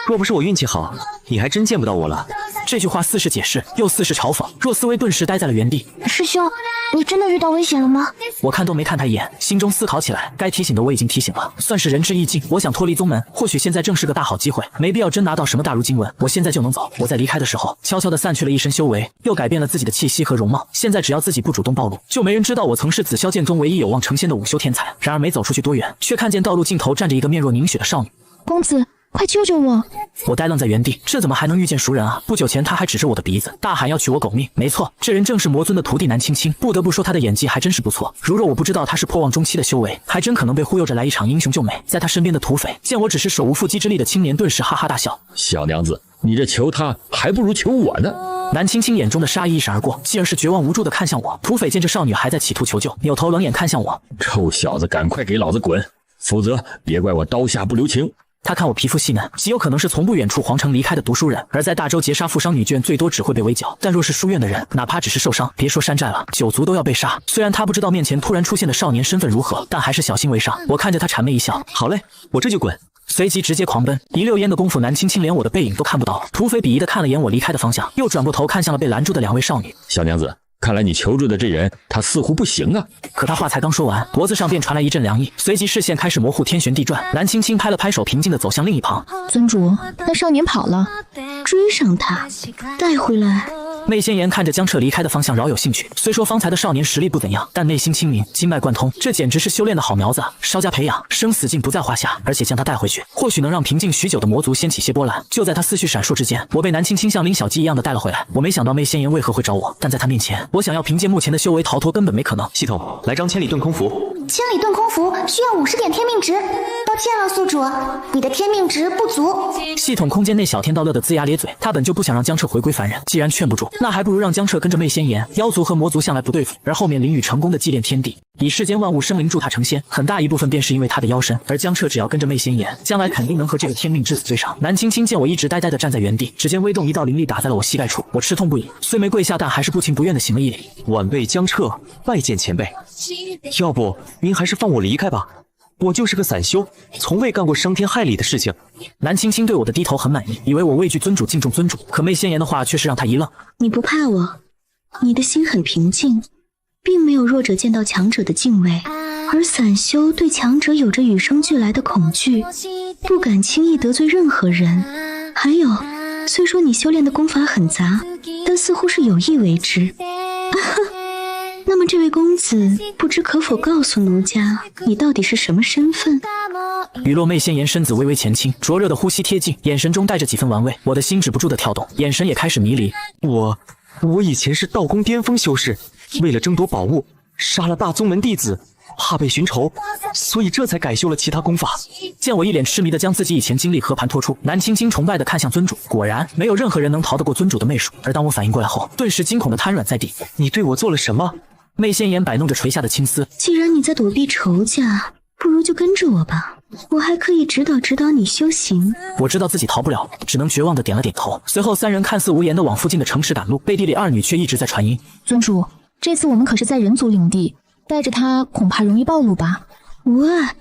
若不是我运气好，你还真见不到我了。这句话似是解释，又似是嘲讽。若思薇顿时呆在了原地。师兄，你真的遇到危险了吗？我看都没看他一眼，心中思考起来，该提醒的我已经提醒了，算是仁至义尽。我想脱离宗门，或许现在正是个大好机会，没必要真拿到什么大儒经文，我现在就能走。我在离开的时候，悄悄地散去了一身修为，又改变了自己的气息和容貌。现在只要自己不主动暴露，就没人知道我曾是紫霄剑宗唯一有望成仙的午休天才。然而没走出去多远，却看见道路尽头站着一个面若凝雪的少女。公子，快救救我！我呆愣在原地，这怎么还能遇见熟人啊？不久前他还指着我的鼻子，大喊要取我狗命。没错，这人正是魔尊的徒弟南青青。不得不说他的演技还真是不错。如若我不知道他是破望中期的修为，还真可能被忽悠着来一场英雄救美。在他身边的土匪见我只是手无缚鸡之力的青年，顿时哈哈大笑。小娘子，你这求他还不如求我呢。南青青眼中的杀意一闪而过，继而是绝望无助地看向我。土匪见这少女还在企图求救，扭头冷眼看向我。臭小子，赶快给老子滚，否则别怪我刀下不留情。他看我皮肤细嫩，极有可能是从不远处皇城离开的读书人，而在大周劫杀富商女眷，最多只会被围剿。但若是书院的人，哪怕只是受伤，别说山寨了，九族都要被杀。虽然他不知道面前突然出现的少年身份如何，但还是小心为上。我看着他谄媚一笑，好嘞，我这就滚。随即直接狂奔，一溜烟的功夫，南青青连我的背影都看不到了。土匪鄙夷的看了眼我离开的方向，又转过头看向了被拦住的2位少女。小娘子，看来你求助的这人，他似乎不行啊。可他话才刚说完，脖子上便传来一阵凉意，随即视线开始模糊，天旋地转。蓝青青拍了拍手，平静地走向另一旁。尊主，那少年跑了，追上他，带回来。媚仙颜看着江彻离开的方向，饶有兴趣。虽说方才的少年实力不怎样，但内心清明，经脉贯通，这简直是修炼的好苗子，稍加培养，生死境不在话下。而且将他带回去，或许能让平静许久的魔族掀起些波澜。就在他思绪闪烁之间，我被南青青像拎小鸡一样的带了回来。我没想到媚仙颜为何会找我，但在他面前，我想要凭借目前的修为逃脱根本没可能。系统，来张千里遁空符。千里遁空符需要50点天命值，抱歉了，宿主，你的天命值不足。系统空间内，小天道乐得龇牙咧嘴，他本就不想让江彻回归凡人，既然劝不住，那还不如让江彻跟着媚仙颜。妖族和魔族向来不对付，而后面淋雨成功的祭炼天地，以世间万物生灵助他成仙，很大一部分便是因为他的妖身。而江彻只要跟着媚仙颜，将来肯定能和这个天命之子对上。南青青见我一直呆呆地站在原地，指尖微动，一道灵力打在了我膝盖处，我吃痛不已，虽没跪下，但还是不情不愿地行了一礼。晚辈江彻拜见前辈，要不您还是放我离开吧。我就是个散修，从未干过伤天害理的事情。南青青对我的低头很满意，以为我畏惧尊主敬重尊主，可媚仙颜的话却是让他一愣。你不怕我，你的心很平静，并没有弱者见到强者的敬畏，而散修对强者有着与生俱来的恐惧，不敢轻易得罪任何人。还有，虽说你修炼的功法很杂，但似乎是有意为之。那么这位公子，不知可否告诉奴家，你到底是什么身份？雨落媚仙颜身子微微前倾，灼热的呼吸贴近，眼神中带着几分玩味。我的心止不住的跳动，眼神也开始迷离。我以前是道宫巅峰修士，为了争夺宝物，杀了大宗门弟子，怕被寻仇，所以这才改修了其他功法。见我一脸痴迷的将自己以前经历和盘托出，南青青崇拜的看向尊主，果然没有任何人能逃得过尊主的媚术。而当我反应过来后，顿时惊恐的瘫软在地。你对我做了什么？媚仙颜摆弄着垂下的青丝。既然你在躲避仇家，不如就跟着我吧，我还可以指导指导你修行。我知道自己逃不了，只能绝望的点了点头。随后三人看似无言的往附近的城池赶路，背地里二女却一直在传音。尊主，这次我们可是在人族领地，带着他恐怕容易暴露吧？无碍，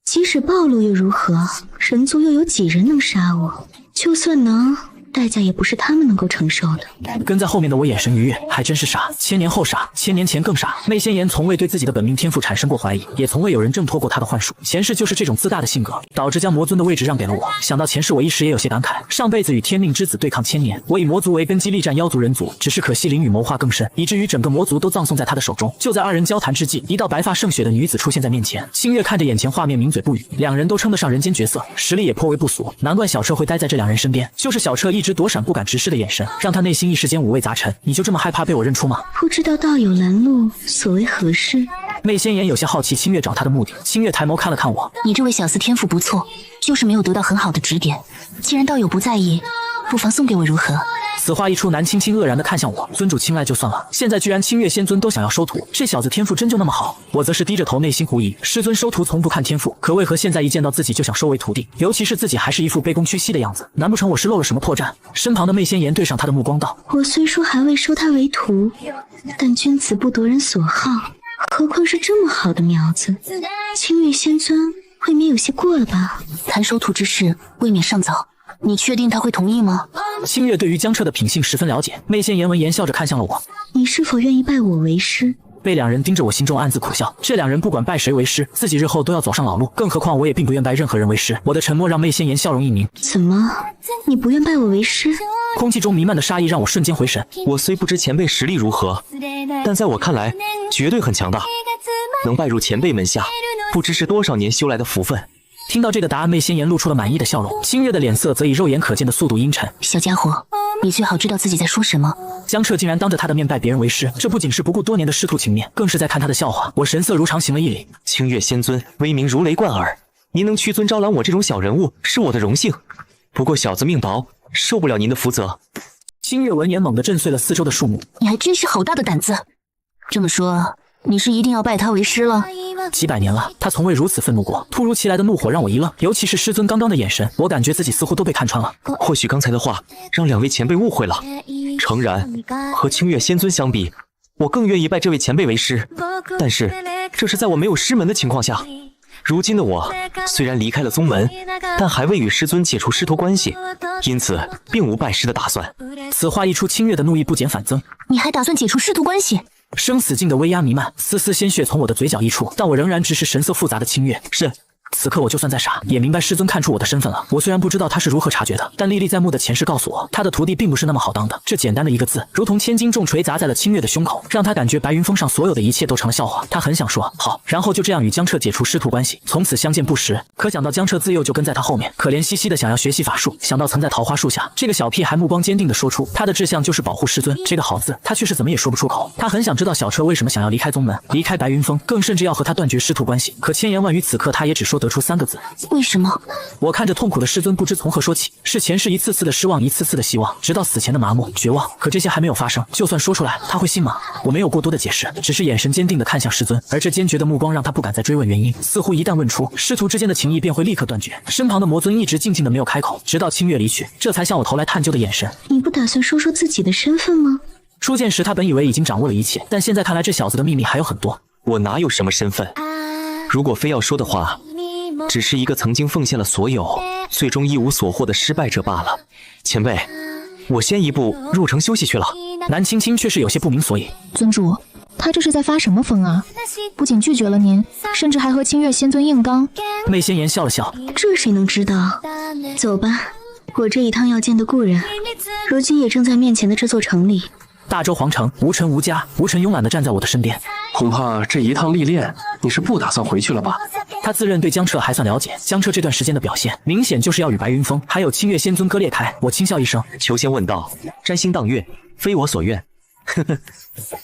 即使暴露又如何？人族又有几人能杀我？就算能，代价也不是他们能够承受的。跟在后面的我眼神愉悦，还真是傻，千年后傻，千年前更傻。媚仙颜从未对自己的本命天赋产生过怀疑，也从未有人挣脱过他的幻术。前世就是这种自大的性格，导致将魔尊的位置让给了我。想到前世，我一时也有些感慨，上辈子与天命之子对抗千年，我以魔族为根基力战妖族人族，只是可惜灵与谋划更深，以至于整个魔族都葬送在他的手中。就在二人交谈之际，一道白发胜雪的女子出现在面前。清月看着眼前画面，抿嘴不语。两人都称得上人间角色，实力也颇为不俗，难怪小彻会待在这两人身边。就是小彻一直躲闪不敢直视的眼神，让他内心一时间五味杂陈。你就这么害怕被我认出吗？不知道道友拦路所为何事？媚仙颜有些好奇清月找他的目的。清月抬眸看了看我，你这位小厮天赋不错，就是没有得到很好的指点。既然道友不在意，不妨送给我如何？此话一出，南青青愕然地看向我，尊主青睐就算了，现在居然清月仙尊都想要收徒，这小子天赋真就那么好？我则是低着头，内心狐疑，师尊收徒从不看天赋，可为何现在一见到自己就想收为徒弟？尤其是自己还是一副卑躬屈膝的样子，难不成我是漏了什么破绽？身旁的媚仙颜对上他的目光道：我虽说还未收他为徒，但君子不夺人所好，何况是这么好的苗子？清月仙尊未免有些过了吧？谈收徒之事未免尚早，你确定他会同意吗？清月对于江彻的品性十分了解，媚仙颜闻言笑着看向了我，你是否愿意拜我为师？被两人盯着，我心中暗自苦笑。这两人不管拜谁为师，自己日后都要走上老路，更何况我也并不愿拜任何人为师。我的沉默让媚仙颜笑容一凝。怎么，你不愿拜我为师？空气中弥漫的杀意让我瞬间回神。我虽不知前辈实力如何，但在我看来，绝对很强大。能拜入前辈门下，不知是多少年修来的福分。听到这个答案，媚仙颜露出了满意的笑容，清月的脸色则以肉眼可见的速度阴沉。小家伙，你最好知道自己在说什么。江彻竟然当着他的面拜别人为师，这不仅是不顾多年的师徒情面，更是在看他的笑话。我神色如常行了一礼。清月仙尊威名如雷贯耳，您能屈尊招揽我这种小人物，是我的荣幸。不过小子命薄，受不了您的福泽。清月闻言猛地震碎了四周的树木。你还真是好大的胆子！这么说，你是一定要拜他为师了？几百年了，他从未如此愤怒过。突如其来的怒火让我一愣，尤其是师尊刚刚的眼神，我感觉自己似乎都被看穿了。或许刚才的话让两位前辈误会了。诚然，和清月仙尊相比，我更愿意拜这位前辈为师，但是这是在我没有师门的情况下。如今的我虽然离开了宗门，但还未与师尊解除师徒关系，因此并无拜师的打算。此话一出，清月的怒意不减反增。你还打算解除师徒关系？生死境的威压弥漫，丝丝鲜血从我的嘴角溢出，但我仍然直视神色复杂的清月。是。此刻我就算再傻，也明白师尊看出我的身份了。我虽然不知道他是如何察觉的，但历历在目的前世告诉我，他的徒弟并不是那么好当的。这简单的一个字，如同千斤重锤砸在了清月的胸口，让他感觉白云峰上所有的一切都成了笑话。他很想说好，然后就这样与江彻解除师徒关系，从此相见不识。可想到江彻自幼就跟在他后面，可怜兮兮的想要学习法术，想到曾在桃花树下，这个小屁孩目光坚定地说出他的志向就是保护师尊这个好字，他却是怎么也说不出口。他很想知道小彻为什么想要离开宗门，离开白云峰，更甚至要和他断绝师徒关系。可千言万语，此刻他也只说得出3个字。为什么？我看着痛苦的师尊，不知从何说起。是前世一次次的失望，一次次的希望，直到死前的麻木绝望。可这些还没有发生，就算说出来，他会信吗？我没有过多的解释，只是眼神坚定地看向师尊，而这坚决的目光让他不敢再追问原因。似乎一旦问出，师徒之间的情谊便会立刻断绝。身旁的魔尊一直静静的没有开口，直到清月离去，这才向我投来探究的眼神。你不打算说说自己的身份吗？初见时他本以为已经掌握了一切，但现在看来这小子的秘密还有很多。我哪有什么身份？如果非要说的话，只是一个曾经奉献了所有，最终一无所获的失败者罢了。前辈，我先一步入城休息去了。南青青却是有些不明所以。尊主，他这是在发什么疯啊？不仅拒绝了您，甚至还和清月仙尊硬刚。媚仙言笑了笑，这谁能知道？走吧，我这一趟要见的故人，如今也正在面前的这座城里。大周皇城，无尘无家，无尘慵懒地站在我的身边。恐怕这一趟历练，你是不打算回去了吧？他自认对江彻还算了解，江彻这段时间的表现，明显就是要与白云峰还有清月仙尊割裂开。我轻笑一声，求仙问道，占星当月，非我所愿。呵呵，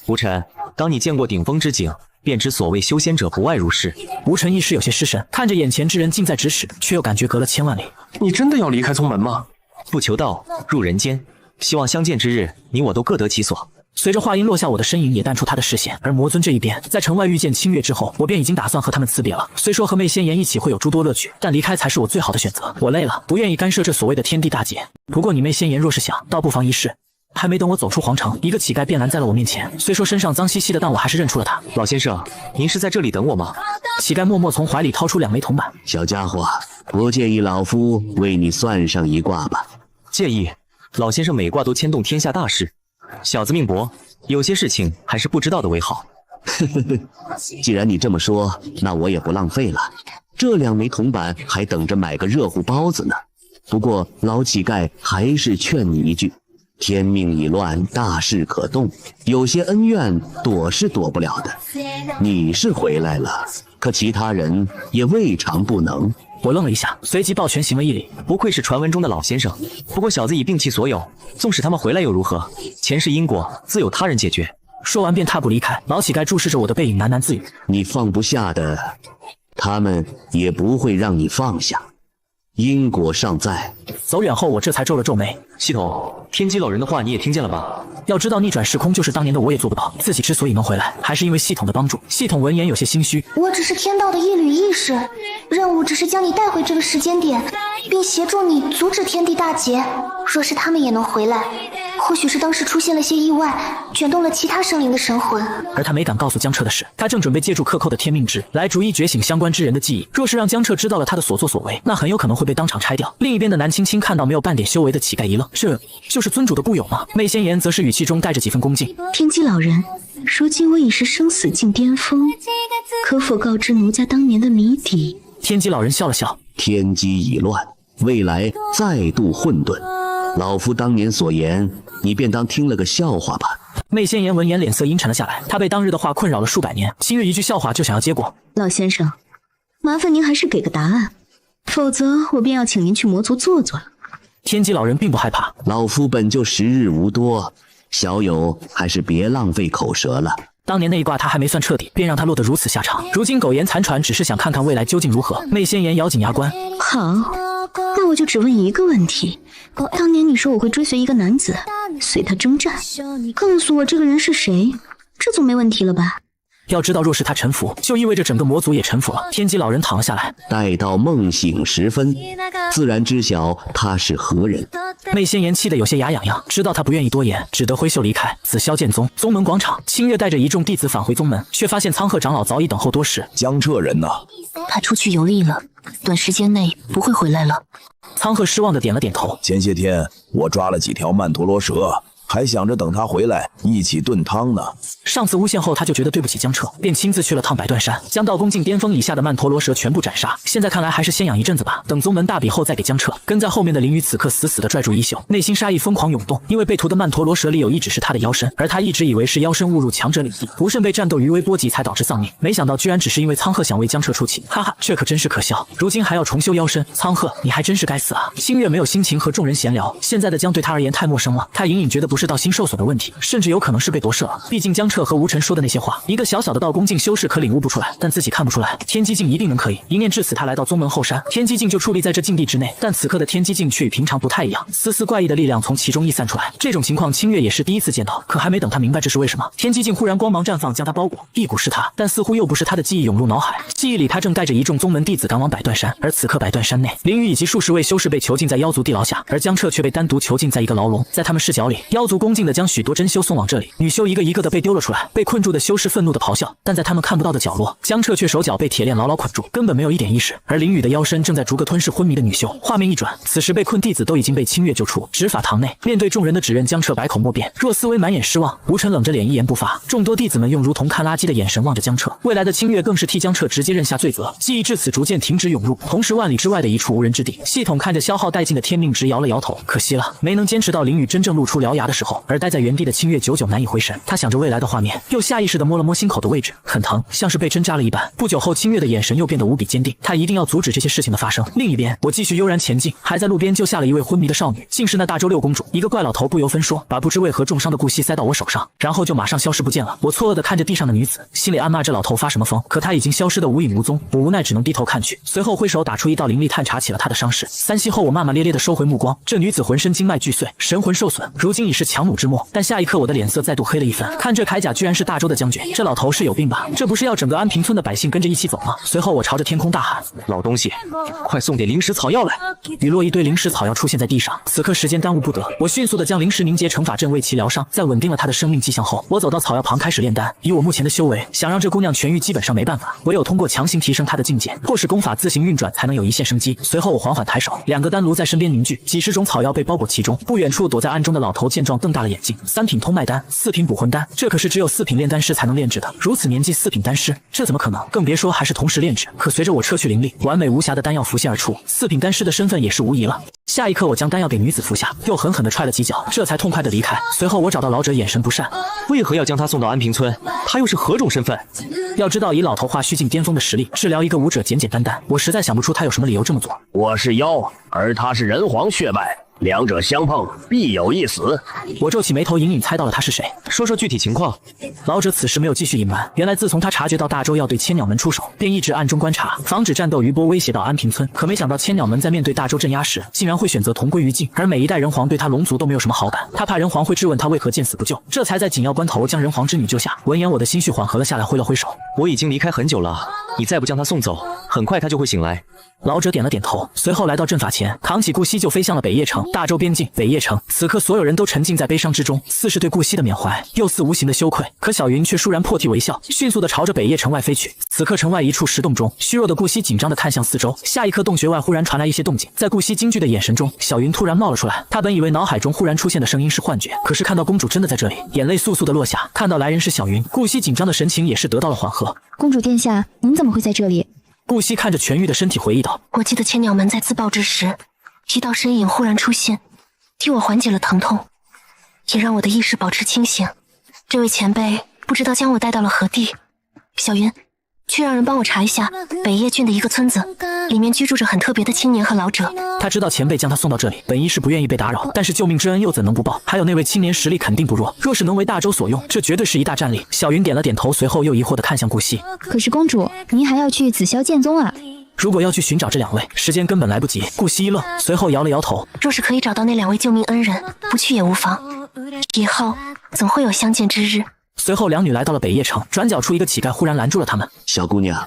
无尘，当你见过顶峰之景，便知所谓修仙者不外如是。无尘一时有些失神，看着眼前之人近在咫尺，却又感觉隔了千万里。你真的要离开宗门吗？不求道，入人间。希望相见之日，你我都各得其所。随着话音落下，我的身影也淡出他的视线。而魔尊这一边，在城外遇见清月之后，我便已经打算和他们辞别了。虽说和媚仙言一起会有诸多乐趣，但离开才是我最好的选择。我累了，不愿意干涉这所谓的天地大劫。不过你媚仙言若是想，倒不妨一试。还没等我走出皇城，一个乞丐便拦在了我面前。虽说身上脏兮兮的，但我还是认出了他。老先生，您是在这里等我吗？乞丐默默从怀里掏出2枚铜板。小家伙，不介意老夫为你算上一卦吧？介意。老先生每卦都牵动天下大事，小子命薄，有些事情还是不知道的为好。既然你这么说，那我也不浪费了。这2枚铜板还等着买个热乎包子呢。不过老乞丐还是劝你一句，天命已乱，大事可动，有些恩怨躲是躲不了的。你是回来了，可其他人也未尝不能。我愣了一下，随即抱拳行了一礼。不愧是传闻中的老先生，不过小子已摒弃所有，纵使他们回来又如何？前世因果自有他人解决。说完便踏步离开。老乞丐注视着我的背影，喃喃自语：你放不下的，他们也不会让你放下。因果尚在。走远后，我这才皱了皱眉。系统，天机老人的话你也听见了吧？要知道逆转时空就是当年的我也做不到，自己之所以能回来，还是因为系统的帮助。系统闻言有些心虚，我只是天道的一缕意识，任务只是将你带回这个时间点，并协助你阻止天地大劫。若是他们也能回来，或许是当时出现了些意外，卷动了其他生灵的神魂。而他没敢告诉江彻的是，他正准备借助克扣的天命值来逐一觉醒相关之人的记忆。若是让江彻知道了他的所作所为，那很有可能会被当场拆掉。另一边的南青青看到没有半点修为的乞丐一愣，这就是尊主的故友吗？媚仙言则是语气中带着几分恭敬。天机老人，如今我已是生死境巅峰，可否告知奴家当年的谜底？天机老人笑了笑，天机已乱，未来再度混沌。老夫当年所言，你便当听了个笑话吧。媚仙言闻言脸色阴沉了下来，他被当日的话困扰了数百年，清月一句笑话就想要接过。老先生，麻烦您还是给个答案，否则我便要请您去魔族坐坐了。天机老人并不害怕，老夫本就时日无多，小友还是别浪费口舌了。当年那一卦他还没算彻底，便让他落得如此下场。如今苟延残喘，只是想看看未来究竟如何。媚仙言咬紧牙关，好，那我就只问一个问题：当年你说我会追随一个男子，随他征战，告诉我这个人是谁，这总没问题了吧？要知道，若是他臣服，就意味着整个魔族也臣服了。天机老人躺了下来，待到梦醒时分，自然知晓他是何人。媚仙言气得有些牙痒痒，知道他不愿意多言，只得挥袖离开。紫霄剑宗宗门广场，清月带着一众弟子返回宗门，却发现苍鹤长老早已等候多时。江彻人呢？他出去游历了，短时间内不会回来了。苍鹤失望地点了点头。前些天我抓了几条曼陀罗蛇，还想着等他回来一起炖汤呢。上次诬陷后，他就觉得对不起江彻，便亲自去了趟百断山，将道宫境巅峰以下的曼陀罗蛇全部斩杀。现在看来，还是先养一阵子吧，等宗门大比后再给江彻。跟在后面的林雨此刻死死地拽住衣袖，内心杀意疯狂涌动，因为被屠的曼陀罗蛇里有一只是他的妖身，而他一直以为是妖身误入强者领地，不慎被战斗余威波及才导致丧命，没想到居然只是因为苍鹤想为江彻出气，哈哈，这可真是可笑。如今还要重修妖身，苍鹤你还真是该死啊！星月没有心情和众人闲聊，现在的江对他而言太陌生了，他隐隐觉得不是道心受损的问题，甚至有可能是被夺舍了。毕竟江彻和吴尘说的那些话，一个小小的道宫境修士可领悟不出来，但自己看不出来，天机境一定能可以。一念至此，他来到宗门后山，天机境就矗立在这境地之内，但此刻的天机境却与平常不太一样，丝丝怪异的力量从其中溢散出来。这种情况清月也是第一次见到，可还没等他明白这是为什么，天机境忽然光芒绽放，将他包裹，一股是他，但似乎又不是他的记忆涌入脑海。记忆里他正带着一众宗门弟子赶往百断山，而此刻百断山内，林雨以及数十位修士被囚禁在妖族地牢下，而江彻却被单独囚禁在一个牢笼。在他们视角里，妖族恭敬地将许多真修送往这里，女修一个一个的被丢了出来，被困住的修士愤怒地咆哮，但在他们看不到的角落，江彻却手脚被铁链牢牢捆住，根本没有一点意识。而林雨的妖身正在逐个吞噬昏迷的女修。画面一转，此时被困弟子都已经被清月救出。执法堂内，面对众人的指认，江彻百口莫辩。若思维满眼失望，吴尘冷着脸一言不发。众多弟子们用如同看垃圾的眼神望着江彻。未来的清月更是替江彻直接认下罪责，记忆至此逐渐停止涌入。同时，万里之外的一处无人之地，系统看着消耗殆尽的天命值摇了摇头，可惜了，没能坚持到林雨真正露出獠牙的时候。而待在原地的清月久久难以回神，他想着未来的画面，又下意识地摸了摸心口的位置，很疼，像是被针扎了一般。不久后，清月的眼神又变得无比坚定，他一定要阻止这些事情的发生。另一边，我继续悠然前进，还在路边救下了一位昏迷的少女，竟是那大周六公主。一个怪老头不由分说，把不知为何重伤的顾惜塞到我手上，然后就马上消失不见了。我错愕地看着地上的女子，心里暗骂这老头发什么疯，可她已经消失得无影无踪。我无奈只能低头看去，随后挥手打出一道灵力探查起了她的伤势。3息后，我骂骂咧咧地收回目光。这女子浑身经脉俱碎，神魂受损，如今已是强弩之末。但下一刻，我的脸色再度黑了一分。看这铠甲，居然是大周的将军，这老头是有病吧？这不是要整个安平村的百姓跟着一起走吗？随后我朝着天空大喊：“老东西，快送点灵石草药来！”雨落一堆灵石草药出现在地上，此刻时间耽误不得，我迅速地将灵石凝结成法阵为其疗伤。在稳定了他的生命迹象后，我走到草药旁开始炼丹。以我目前的修为，想让这姑娘痊愈基本上没办法，唯有通过强行提升她的境界，迫使功法自行运转，才能有一线生机。随后我缓缓抬手，2个丹炉在身边凝聚，几十种草药被包裹其中。不远处躲在暗中的老头见状瞪大了眼睛：3品通脉丹，4品补魂丹，这可是只有4品炼丹师才能炼制的。如此年纪4品丹师，这怎么可能？更别说还是同时炼制。可随着我撤去灵力，完美无瑕的丹药浮现而出，4品丹师的身份也是无疑了。下一刻，我将丹药给女子服下，又狠狠地踹了几脚，这才痛快地离开。随后我找到老者，眼神不善：“为何要将他送到安平村？他又是何种身份？”要知道，以老头化虚境巅峰的实力，治疗一个武者简简单单，我实在想不出他有什么理由这么做。我是妖，而他是人皇血脉，两者相碰必有一死。我皱起眉头，隐隐猜到了他是谁。说说具体情况。老者此时没有继续隐瞒，原来自从他察觉到大周要对千鸟门出手，便一直暗中观察，防止战斗余波威胁到安平村。可没想到千鸟门在面对大周镇压时，竟然会选择同归于尽。而每一代人皇对他龙族都没有什么好感，他怕人皇会质问他为何见死不救，这才在紧要关头将人皇之女救下。闻言，我的心绪缓和了下来，挥了挥手：“我已经离开很久了，你再不将他送走，很快他就会醒来。”老者点了点头，随后来到阵法前，扛起顾惜就飞向了北叶城。大周边境，北叶城。此刻所有人都沉浸在悲伤之中，似是对顾惜的缅怀，又似无形的羞愧。可小云却倏然破涕为笑，迅速地朝着北叶城外飞去。此刻城外一处石洞中，虚弱的顾惜紧张地看向四周。下一刻，洞穴外忽然传来一些动静，在顾惜惊惧的眼神中，小云突然冒了出来。他本以为脑海中忽然出现的声音是幻觉，可是看到公主真的在这里，眼泪簌簌地落下。看到来人是小云，顾惜紧张的神情也是得到了缓和。公主殿下，您怎么会在这里？顾惜看着痊愈的身体回忆道：“我记得千鸟门在自爆之时，一道身影忽然出现，替我缓解了疼痛，也让我的意识保持清醒。这位前辈不知道将我带到了何地。小云，去让人帮我查一下北叶郡的一个村子，里面居住着很特别的青年和老者。”他知道前辈将他送到这里，本一是不愿意被打扰，但是救命之恩又怎能不报？还有那位青年实力肯定不弱，若是能为大周所用，这绝对是一大战力。小云点了点头，随后又疑惑地看向顾惜：“可是公主，您还要去紫霄剑宗啊？”如果要去寻找这2位，时间根本来不及。顾惜一愣，随后摇了摇头：“若是可以找到那2位救命恩人，不去也无妨。以后总会有相见之日。”随后两女来到了北叶城，转角处一个乞丐忽然拦住了他们。小姑娘，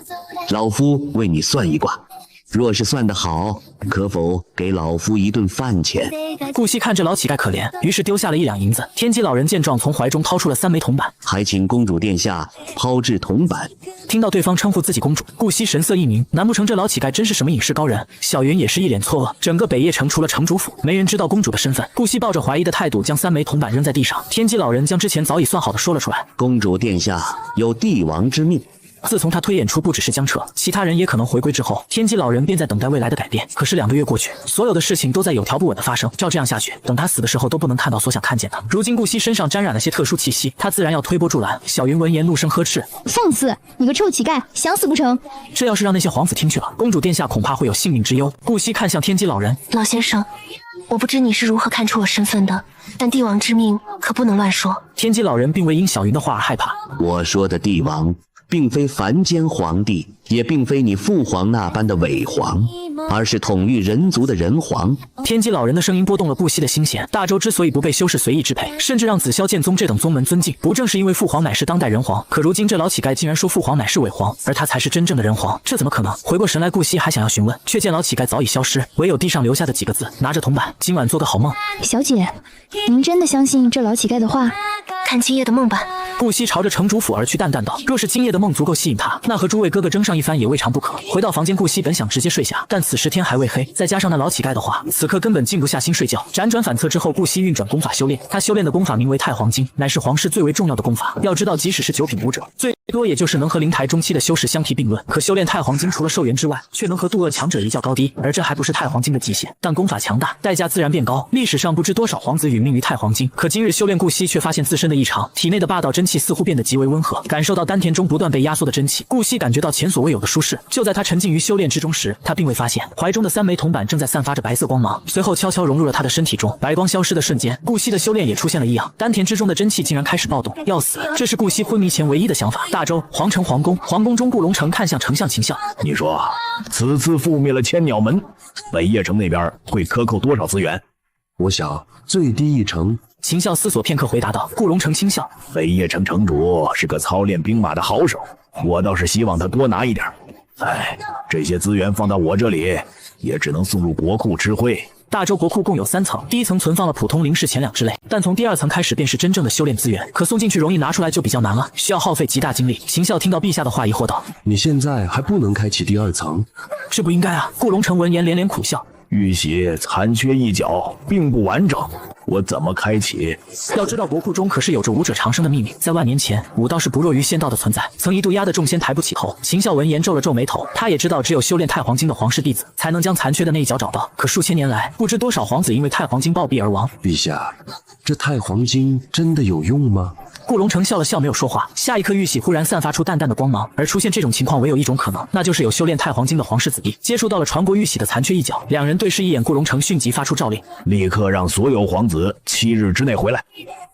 老夫为你算一卦，若是算得好，可否给老夫一顿饭钱？顾惜看这老乞丐可怜，于是丢下了1两银子。天机老人见状，从怀中掏出了3枚铜板，还请公主殿下抛掷铜板。听到对方称呼自己公主，顾惜神色一凝，难不成这老乞丐真是什么隐士高人？小云也是一脸错愕。整个北叶城除了城主府，没人知道公主的身份。顾惜抱着怀疑的态度，将3枚铜板扔在地上。天机老人将之前早已算好的说了出来：公主殿下有帝王之命。自从他推演出不只是江彻，其他人也可能回归之后，天机老人便在等待未来的改变。可是2个月过去，所有的事情都在有条不紊的发生。照这样下去，等他死的时候都不能看到所想看见的。如今顾惜身上沾染了些特殊气息，他自然要推波助澜。小云闻言怒声呵斥：放肆！你个臭乞丐，想死不成？这要是让那些皇子听去了，公主殿下恐怕会有性命之忧。顾惜看向天机老人：老先生，我不知你是如何看出我身份的，但帝王之命可不能乱说。天机老人并未因小云的话而害怕。我说的帝王，并非凡间皇帝，也并非你父皇那般的伪皇，而是统御人族的人皇。天机老人的声音拨动了顾惜的心弦。大周之所以不被修士随意支配，甚至让紫霄剑宗这等宗门尊敬，不正是因为父皇乃是当代人皇？可如今这老乞丐竟然说父皇乃是伪皇，而他才是真正的人皇，这怎么可能？回过神来，顾惜还想要询问，却见老乞丐早已消失，唯有地上留下的几个字：拿着铜板，今晚做个好梦。小姐，您真的相信这老乞丐的话？看今夜的梦吧。顾惜朝着城主府而去，淡淡道：若是今夜的梦足够吸引他，那和诸位哥哥争上一番也未尝不可。回到房间，顾惜本想直接睡下，但此时天还未黑，再加上那老乞丐的话，此刻根本静不下心睡觉。辗转反侧之后，顾惜运转功法修炼，他修炼的功法名为太皇经，乃是皇室最为重要的功法。要知道，即使是9品武者，最多也就是能和灵台中期的修士相提并论。可修炼太皇经，除了寿元之外，却能和渡恶强者一较高低，而这还不是太皇经的极限。但功法强大，代价自然变高。历史上不知多少皇子殒命于太皇经，可今日修炼顾惜却发现自身的异常，体内的霸道真气似乎变得极为温和，感受到丹田中不断被压缩的真气，顾惜感觉到前所未有的舒适。就在他沉浸于修炼之中时，他并未发现怀中的3枚铜板正在散发着白色光芒，随后悄悄融入了他的身体中。白光消失的瞬间，顾惜的修炼也出现了异样，丹田之中的真气竟然开始暴动，要死！这是顾惜昏迷前唯一的想法。大周皇城皇宫，皇宫中顾龙城看向丞相秦笑：你说，此次覆灭了千鸟门，北叶城那边会克扣多少资源？我想最低1成。秦笑思索片刻回答道。顾龙城轻笑：北叶城城主是个操练兵马的好手，我倒是希望他多拿一点。哎，这些资源放到我这里，也只能送入国库吃灰。大周国库共有3层，第1层存放了普通灵士钱粮之类，但从第2层开始便是真正的修炼资源，可送进去容易，拿出来就比较难了，需要耗费极大精力。秦笑听到陛下的话，疑惑道：你现在还不能开启第2层？这不应该啊！顾龙城闻言连连苦笑：玉玺残缺一角，并不完整，我怎么开启？要知道国库中可是有着武者长生的秘密，在万年前，武道是不弱于仙道的存在，曾一度压得众仙抬不起头。秦笑闻言皱了皱眉头，他也知道只有修炼太皇经的皇室弟子才能将残缺的那一角找到，可数千年来，不知多少皇子因为太皇经暴毙而亡。陛下，这太皇经真的有用吗？顾龙城笑了笑，没有说话。下一刻，玉玺忽然散发出淡淡的光芒，而出现这种情况，唯有一种可能，那就是有修炼太皇经的皇室子弟接触到了传国玉玺的残缺一角。两人对视一眼，顾龙城迅即发出诏令：立刻让所有皇子7日之内回来。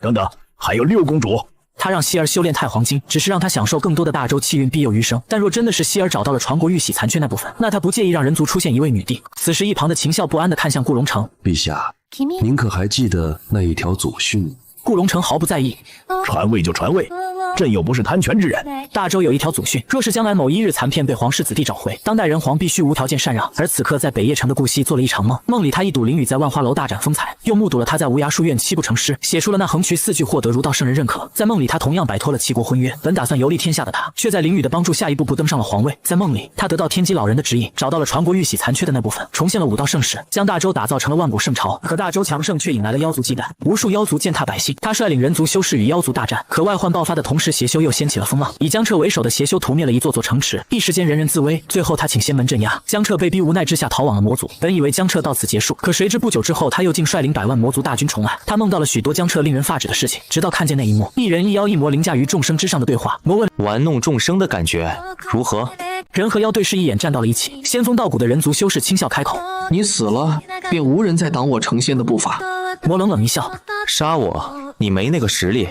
等等，还有6公主。他让希儿修炼太皇经，只是让他享受更多的大周气运庇佑余生。但若真的是希儿找到了传国玉玺残缺那部分，那他不介意让人族出现一位女帝。此时，一旁的秦笑不安地看向顾龙城：陛下，您可还记得那一条祖训？顾龙城毫不在意：传位就传位，朕又不是贪权之人。大周有一条祖训，若是将来某一日残片被皇室子弟找回，当代人皇必须无条件禅让。而此刻在北叶城的顾惜做了一场梦，梦里他一睹林雨在万花楼大展风采，又目睹了他在无涯书院7部成诗，写出了那横渠4句，获得儒道圣人认可。在梦里他同样摆脱了齐国婚约，本打算游历天下的他，却在林雨的帮助下一步步登上了皇位。在梦里，他得到天机老人的指引，找到了传国玉玺残缺的那部分，重现了武道盛世，将大周打造成了万古圣朝。可大周强盛却引来了妖族忌惮，无数妖族践踏百姓。他率领人族修士与妖族大战，可外患爆发的同时，邪修又掀起了风浪。以江彻为首的邪修屠灭了一座座城池，一时间人人自危。最后他请仙门镇压，江彻被逼无奈之下逃往了魔族。本以为江彻到此结束，可谁知不久之后，他又竟率领100万魔族大军重来。他梦到了许多江彻令人发指的事情，直到看见那一幕：一人一妖一魔凌驾于众生之上的对话。魔问：玩弄众生的感觉如何？人和妖对视一眼，站到了一起。仙风道骨的人族修士轻笑开口：你死了，便无人再挡我成仙的步伐。魔冷冷一笑：杀我，你没那个实力。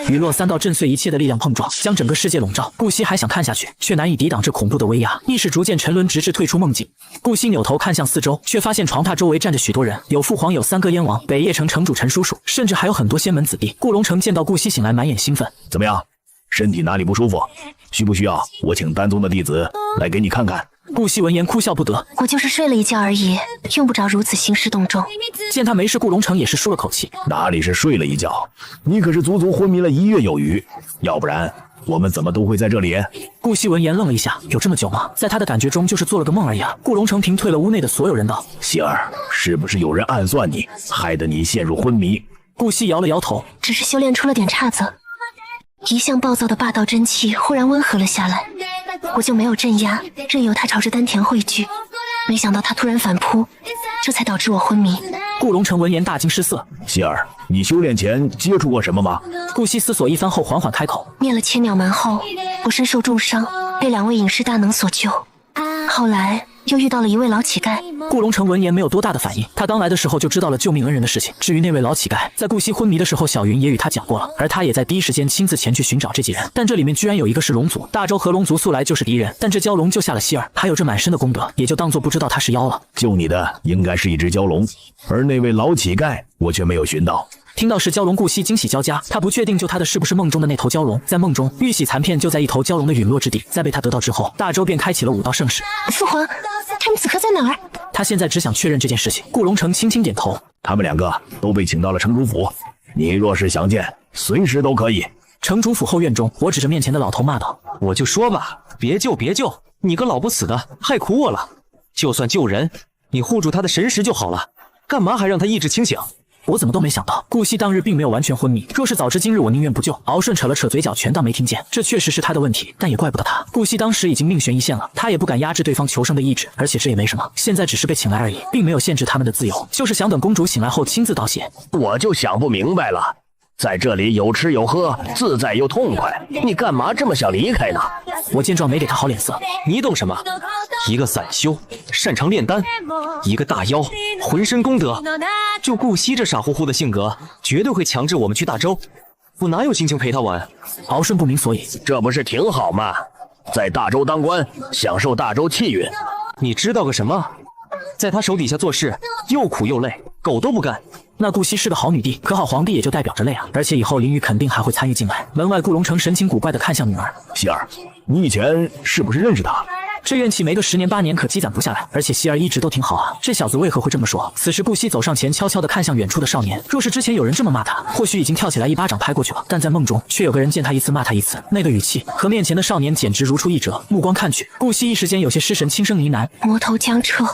雨落3道震碎一切的力量碰撞，将整个世界笼罩。顾惜还想看下去，却难以抵挡这恐怖的威压，意识逐渐沉沦，直至退出梦境。顾惜扭头看向四周，却发现床榻周围站着许多人，有父皇，有3个燕王，北叶城城主陈叔叔，甚至还有很多仙门子弟。顾龙城见到顾惜醒来，满眼兴奋：怎么样，身体哪里不舒服？需不需要我请丹宗的弟子来给你看看？顾惜闻言哭笑不得，我就是睡了一觉而已，用不着如此兴师动众。见他没事，顾龙城也是舒了口气。哪里是睡了一觉，你可是足足昏迷了1月有余，要不然我们怎么都会在这里？顾惜闻言愣了一下，有这么久吗？在他的感觉中就是做了个梦而已啊。顾龙城停退了屋内的所有人道：希儿，是不是有人暗算你，害得你陷入昏迷？顾惜摇了摇头，只是修炼出了点差错，一向暴躁的霸道真气忽然温和了下来，我就没有镇压，任由他朝着丹田汇聚。没想到他突然反扑，这才导致我昏迷。顾龙城闻言大惊失色，希儿，你修炼前接触过什么吗？顾惜思索一番后缓缓开口，灭了千鸟蛮后，我身受重伤，被2位隐士大能所救，后来又遇到了一位老乞丐。顾龙城闻言没有多大的反应，他刚来的时候就知道了救命恩人的事情。至于那位老乞丐，在顾惜昏迷的时候，小云也与他讲过了，而他也在第一时间亲自前去寻找这几人。但这里面居然有一个是龙族，大周和龙族素来就是敌人，但这蛟龙救下了希儿，还有这满身的功德，也就当作不知道他是妖了。救你的应该是一只蛟龙，而那位老乞丐我却没有寻到。听到是蛟龙，顾惜惊喜交加，他不确定救他的是不是梦中的那头蛟龙。在梦中，玉玺残片就在一头蛟龙的陨落之地，在被他得到之后，大周便开启了武道盛世。父皇，他们此刻在哪儿？他现在只想确认这件事情。顾龙城轻轻点头，他们2个都被请到了城主府，你若是想见，随时都可以。城主府后院中，我指着面前的老头骂道：我就说吧，别救别救，你个老不死的，害苦我了。就算救人，你护住他的神识就好了，干嘛还让他意志清醒？我怎么都没想到，顾惜当日并没有完全昏迷。若是早知今日，我宁愿不救。敖顺扯了扯嘴角，全当没听见。这确实是他的问题，但也怪不得他。顾惜当时已经命悬一线了，他也不敢压制对方求生的意志，而且这也没什么，现在只是被请来而已，并没有限制他们的自由，就是想等公主醒来后亲自道谢。我就想不明白了，在这里有吃有喝，自在又痛快，你干嘛这么想离开呢？我见状没给他好脸色，你懂什么？一个散修，擅长炼丹；一个大妖，浑身功德。就顾惜这傻乎乎的性格，绝对会强制我们去大周。我哪有心情陪他玩？敖顺不明所以，这不是挺好吗？在大周当官，享受大周气运。你知道个什么？在他手底下做事，又苦又累，狗都不干。那顾惜是个好女帝，可好皇帝也就代表着累啊，而且以后林雨肯定还会参与进来。门外顾龙城神情古怪地看向女儿，希儿，你以前是不是认识他？这怨气没个10年8年可积攒不下来，而且希儿一直都挺好啊，这小子为何会这么说？此时顾惜走上前，悄悄地看向远处的少年。若是之前有人这么骂他，或许已经跳起来一巴掌拍过去了，但在梦中却有个人见他一次骂他一次，那个语气和面前的少年简直如出一辙。目光看去，顾惜一时间有些失神，轻声呢喃：魔头江彻。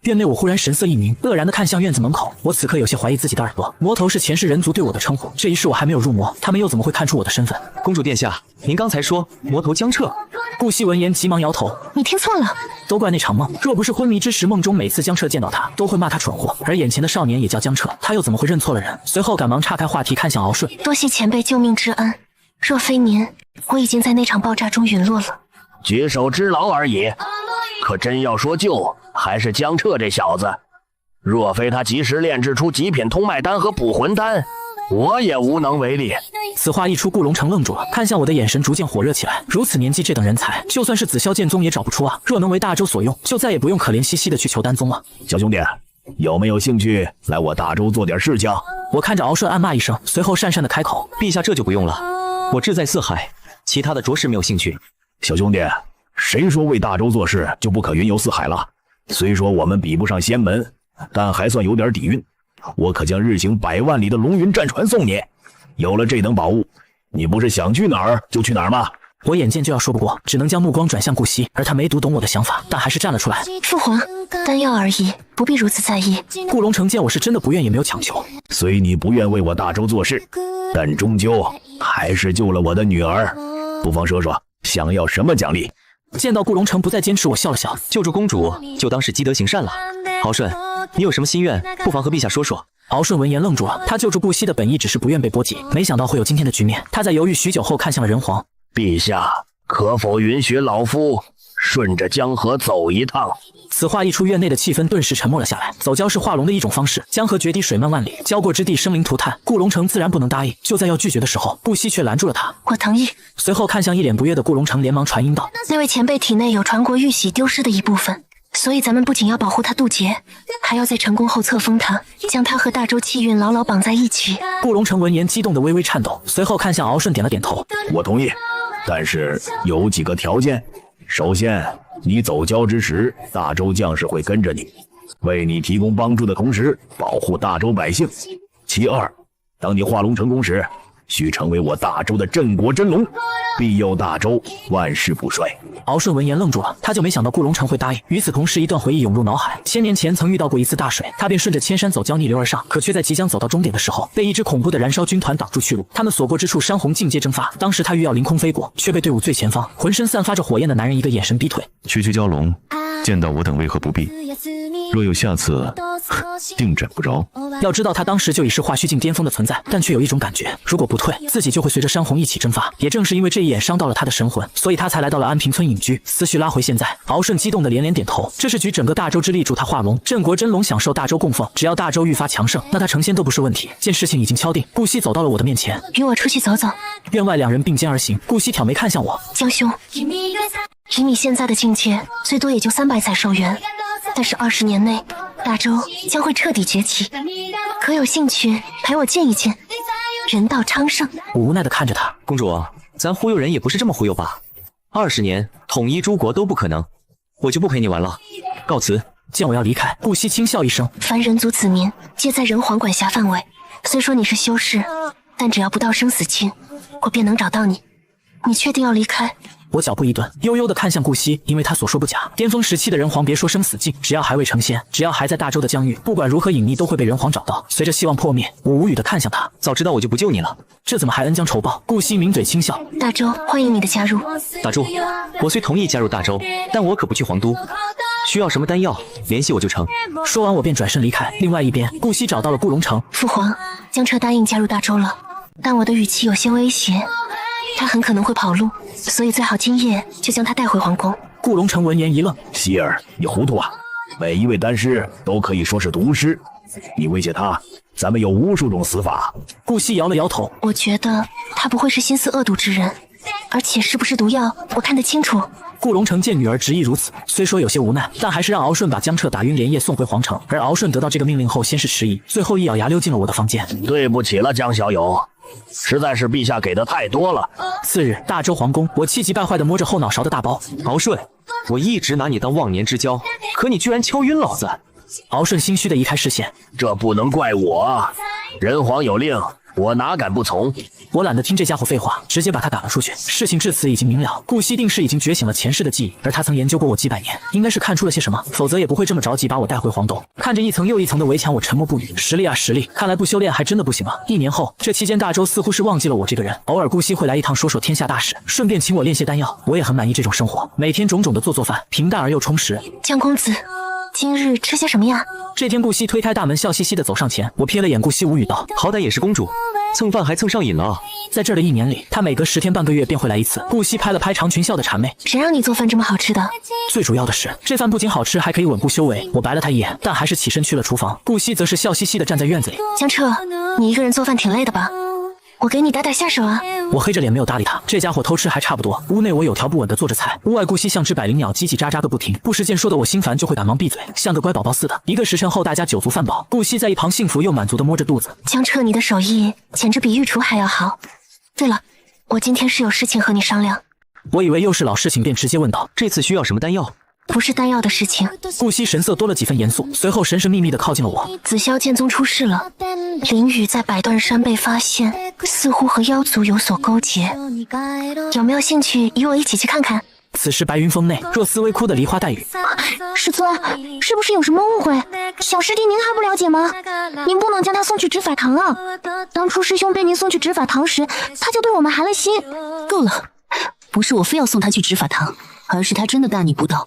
院内我忽然神色一凝，愕然地看向院子门口。我此刻有些怀疑自己的耳朵。魔头是前世人族对我的称呼，这一世我还没有入魔，他们又怎么会看出我的身份？公主殿下，您刚才说魔头江彻？顾惜闻言急忙摇头，你听错了，都怪那场梦。若不是昏迷之时，梦中每次江彻见到他都会骂他蠢货，而眼前的少年也叫江彻，他又怎么会认错了人？随后赶忙岔开话题，看向敖顺，多谢前辈救命之恩，若非您，我已经在那场爆炸中陨落了。举手之劳而已，可真要说救，还是江彻这小子。若非他及时炼制出极品通脉丹和补魂丹，我也无能为力。此话一出，顾龙城愣住了，看向我的眼神逐渐火热起来。如此年纪，这等人才，就算是紫霄剑宗也找不出啊！若能为大周所用，就再也不用可怜兮兮的去求丹宗了。小兄弟，有没有兴趣来我大周做点事情？我看着敖顺暗骂一声，随后讪讪的开口：陛下这就不用了，我志在四海，其他的着实没有兴趣。小兄弟，谁说为大周做事就不可云游四海了？虽说我们比不上仙门，但还算有点底蕴。我可将日行100万里的龙云战船送你。有了这等宝物，你不是想去哪儿就去哪儿吗？我眼见就要说不过，只能将目光转向顾惜，而他没读懂我的想法，但还是站了出来。父皇，丹药而已，不必如此在意。顾龙城见我是真的不愿，也没有强求。虽你不愿为我大周做事，但终究还是救了我的女儿。不妨说说，想要什么奖励？见到顾龙城不再坚持，我笑了笑，救助公主就当是积德行善了。敖顺，你有什么心愿，不妨和陛下说说。敖顺闻言愣住了，他救助顾惜的本意只是不愿被波及，没想到会有今天的局面。他在犹豫许久后看向了人皇，陛下可否允许老夫顺着江河走一趟？此话一出，院内的气氛顿时沉默了下来。走蛟是化龙的一种方式，江河决堤，水漫万里，交过之地生灵涂炭。顾龙城自然不能答应，就在要拒绝的时候，顾惜却拦住了他。我同意。随后看向一脸不悦的顾龙城，连忙传音道：那位前辈体内有传国玉玺丢失的一部分，所以咱们不仅要保护他渡劫，还要在成功后册封他，将他和大周气运牢牢绑在一起。顾龙城闻言激动的微微颤抖，随后看向敖顺点了点头。我同意。但是有几个条件。首先，你走交之时，大周将士会跟着你，为你提供帮助的同时，保护大周百姓。其二，当你化龙成功时，须成为我大周的镇国真龙，庇佑大周，万世不衰。敖顺闻言愣住了，他就没想到顾龙城会答应。与此同时，一段回忆涌入脑海。千年前曾遇到过一次大水，他便顺着千山走礁逆流而上，可却在即将走到终点的时候，被一支恐怖的燃烧军团挡住去路。他们所过之处，山洪尽皆蒸发。当时他欲要凌空飞过，却被队伍最前方浑身散发着火焰的男人一个眼神逼退。区区蛟龙，见到我等为何不避？若有下次，定斩不着。要知道他当时就已是化虚境巅峰的存在，但却有一种感觉，如果不退，自己就会随着山洪一起蒸发。也正是因为这一眼伤到了他的神魂，所以他才来到了安平村隐居。思绪拉回现在，敖顺激动的连连点头。这是举整个大周之力助他化龙，镇国真龙享受大周供奉。只要大周愈发强盛，那他成仙都不是问题。见事情已经敲定，顾惜走到了我的面前，与我出去走走。院外两人并肩而行，顾惜挑眉看向我，江兄，以你现在的境界，最多也就300载寿元，但是20年内，大周将会彻底崛起。可有兴趣陪我见一见？人道昌盛。我无奈地看着他，公主，咱忽悠人也不是这么忽悠吧？20年统一诸国都不可能，我就不陪你玩了，告辞。见我要离开，顾惜轻笑一声，凡人族子民皆在人皇管辖范围，虽说你是修士，但只要不到生死境，我便能找到你。你确定要离开？我脚步一顿，悠悠地看向顾惜，因为他所说不假。巅峰时期的人皇，别说生死境，只要还未成仙，只要还在大周的疆域，不管如何隐匿，都会被人皇找到。随着希望破灭，我无语地看向他。早知道我就不救你了，这怎么还恩将仇报？顾惜抿嘴轻笑。大周欢迎你的加入。大周，我虽同意加入大周，但我可不去皇都。需要什么丹药，联系我就成。说完，我便转身离开。另外一边，顾惜找到了顾龙城。父皇，江彻答应加入大周了，但我的语气有些威胁。他很可能会跑路，所以最好今夜就将他带回皇宫。顾龙城闻言一愣：“希儿，你糊涂啊！每一位丹师都可以说是毒师，你威胁他，咱们有无数种死法。”顾惜摇了摇头：“我觉得他不会是心思恶毒之人，而且是不是毒药，我看得清楚。”顾龙城见女儿执意如此，虽说有些无奈，但还是让敖顺把江彻打晕，连夜送回皇城。而敖顺得到这个命令后，先是迟疑，最后一咬牙溜进了我的房间。对不起了，江小友，实在是陛下给的太多了。次日，大周皇宫，我气急败坏地摸着后脑勺的大包。敖顺，我一直拿你当忘年之交，可你居然敲晕老子！敖顺心虚地移开视线，这不能怪我，人皇有令，我哪敢不从？我懒得听这家伙废话，直接把他赶了出去。事情至此已经明了，顾惜定是已经觉醒了前世的记忆，而他曾研究过我几百年，应该是看出了些什么，否则也不会这么着急把我带回黄洞。看着一层又一层的围墙，我沉默不语。实力啊实力，看来不修炼还真的不行了。1年后，这期间大周似乎是忘记了我这个人，偶尔顾惜会来一趟说说天下大事，顺便请我炼些丹药。我也很满意这种生活，每天种种的做饭，平淡而又充实。江公子，今日吃些什么呀？这天顾惜推开大门，笑嘻嘻地走上前，我瞥了眼顾惜，无语道：“好歹也是公主，蹭饭还蹭上瘾了。”在这儿的1年里，她每隔10天半个月便会来一次。顾惜拍了拍长裙笑的谄媚：“谁让你做饭这么好吃的？”最主要的是，这饭不仅好吃，还可以稳固修为。我白了他一眼，但还是起身去了厨房。顾惜则是笑嘻嘻地站在院子里。江彻，你一个人做饭挺累的吧？我给你打下手啊！我黑着脸没有搭理他，这家伙偷吃还差不多。屋内我有条不紊地做着菜，屋外顾惜像只百灵鸟，叽叽喳喳个不停，不时间说的我心烦，就会赶忙闭嘴，像个乖宝宝似的。1个时辰后，大家酒足饭饱，顾惜在一旁幸福又满足地摸着肚子。江彻，你的手艺简直比御厨还要好。对了，我今天是有事情和你商量。我以为又是老事情，便直接问道：“这次需要什么丹药？”不是丹药的事情。顾惜神色多了几分严肃，随后神神秘秘地靠近了我。紫霄剑宗出事了，林雨在百段山被发现，似乎和妖族有所勾结。有没有兴趣与我一起去看看？此时白云峰内，若思微哭得梨花带雨。师尊，是不是有什么误会？小师弟您还不了解吗？您不能将他送去执法堂啊！当初师兄被您送去执法堂时，他就对我们寒了心。够了，不是我非要送他去执法堂，而是他真的大逆不道。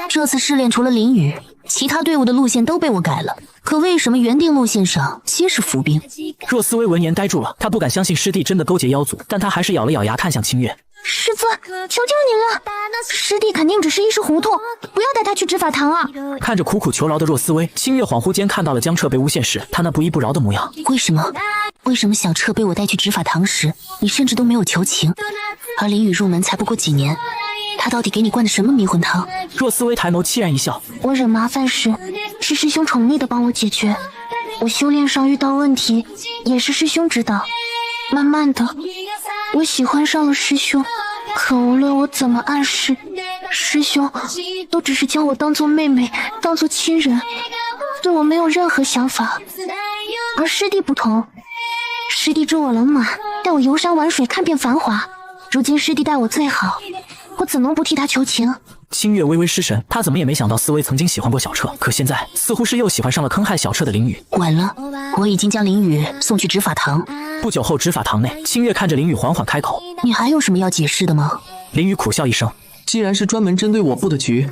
这次试炼除了林雨，其他队伍的路线都被我改了，可为什么原定路线上皆是伏兵？若思微闻言呆住了，他不敢相信师弟真的勾结妖族，但他还是咬了咬牙看向清月。师尊，求求您了，师弟肯定只是一时糊涂，不要带他去执法堂啊！看着苦苦求饶的若思微，清月恍惚间看到了江彻被诬陷时他那不依不饶的模样。为什么小彻被我带去执法堂时，你甚至都没有求情？而林雨入门才不过几年，他到底给你灌的什么迷魂汤？若思微抬眸凄然一笑，我惹麻烦时，是师兄宠溺的帮我解决；我修炼上遇到问题，也是师兄指导。慢慢的，我喜欢上了师兄。可无论我怎么暗示，师兄都只是将我当做妹妹，当做亲人，对我没有任何想法。而师弟不同，师弟助我冷马，带我游山玩水，看遍繁华。如今师弟待我最好，我怎能不替他求情？清月微微失神，他怎么也没想到思薇曾经喜欢过小彻，可现在似乎是又喜欢上了坑害小彻的林雨。晚了，我已经将林雨送去执法堂。不久后，执法堂内，清月看着林雨缓缓开口：“你还有什么要解释的吗？”林雨苦笑一声：“既然是专门针对我布的局，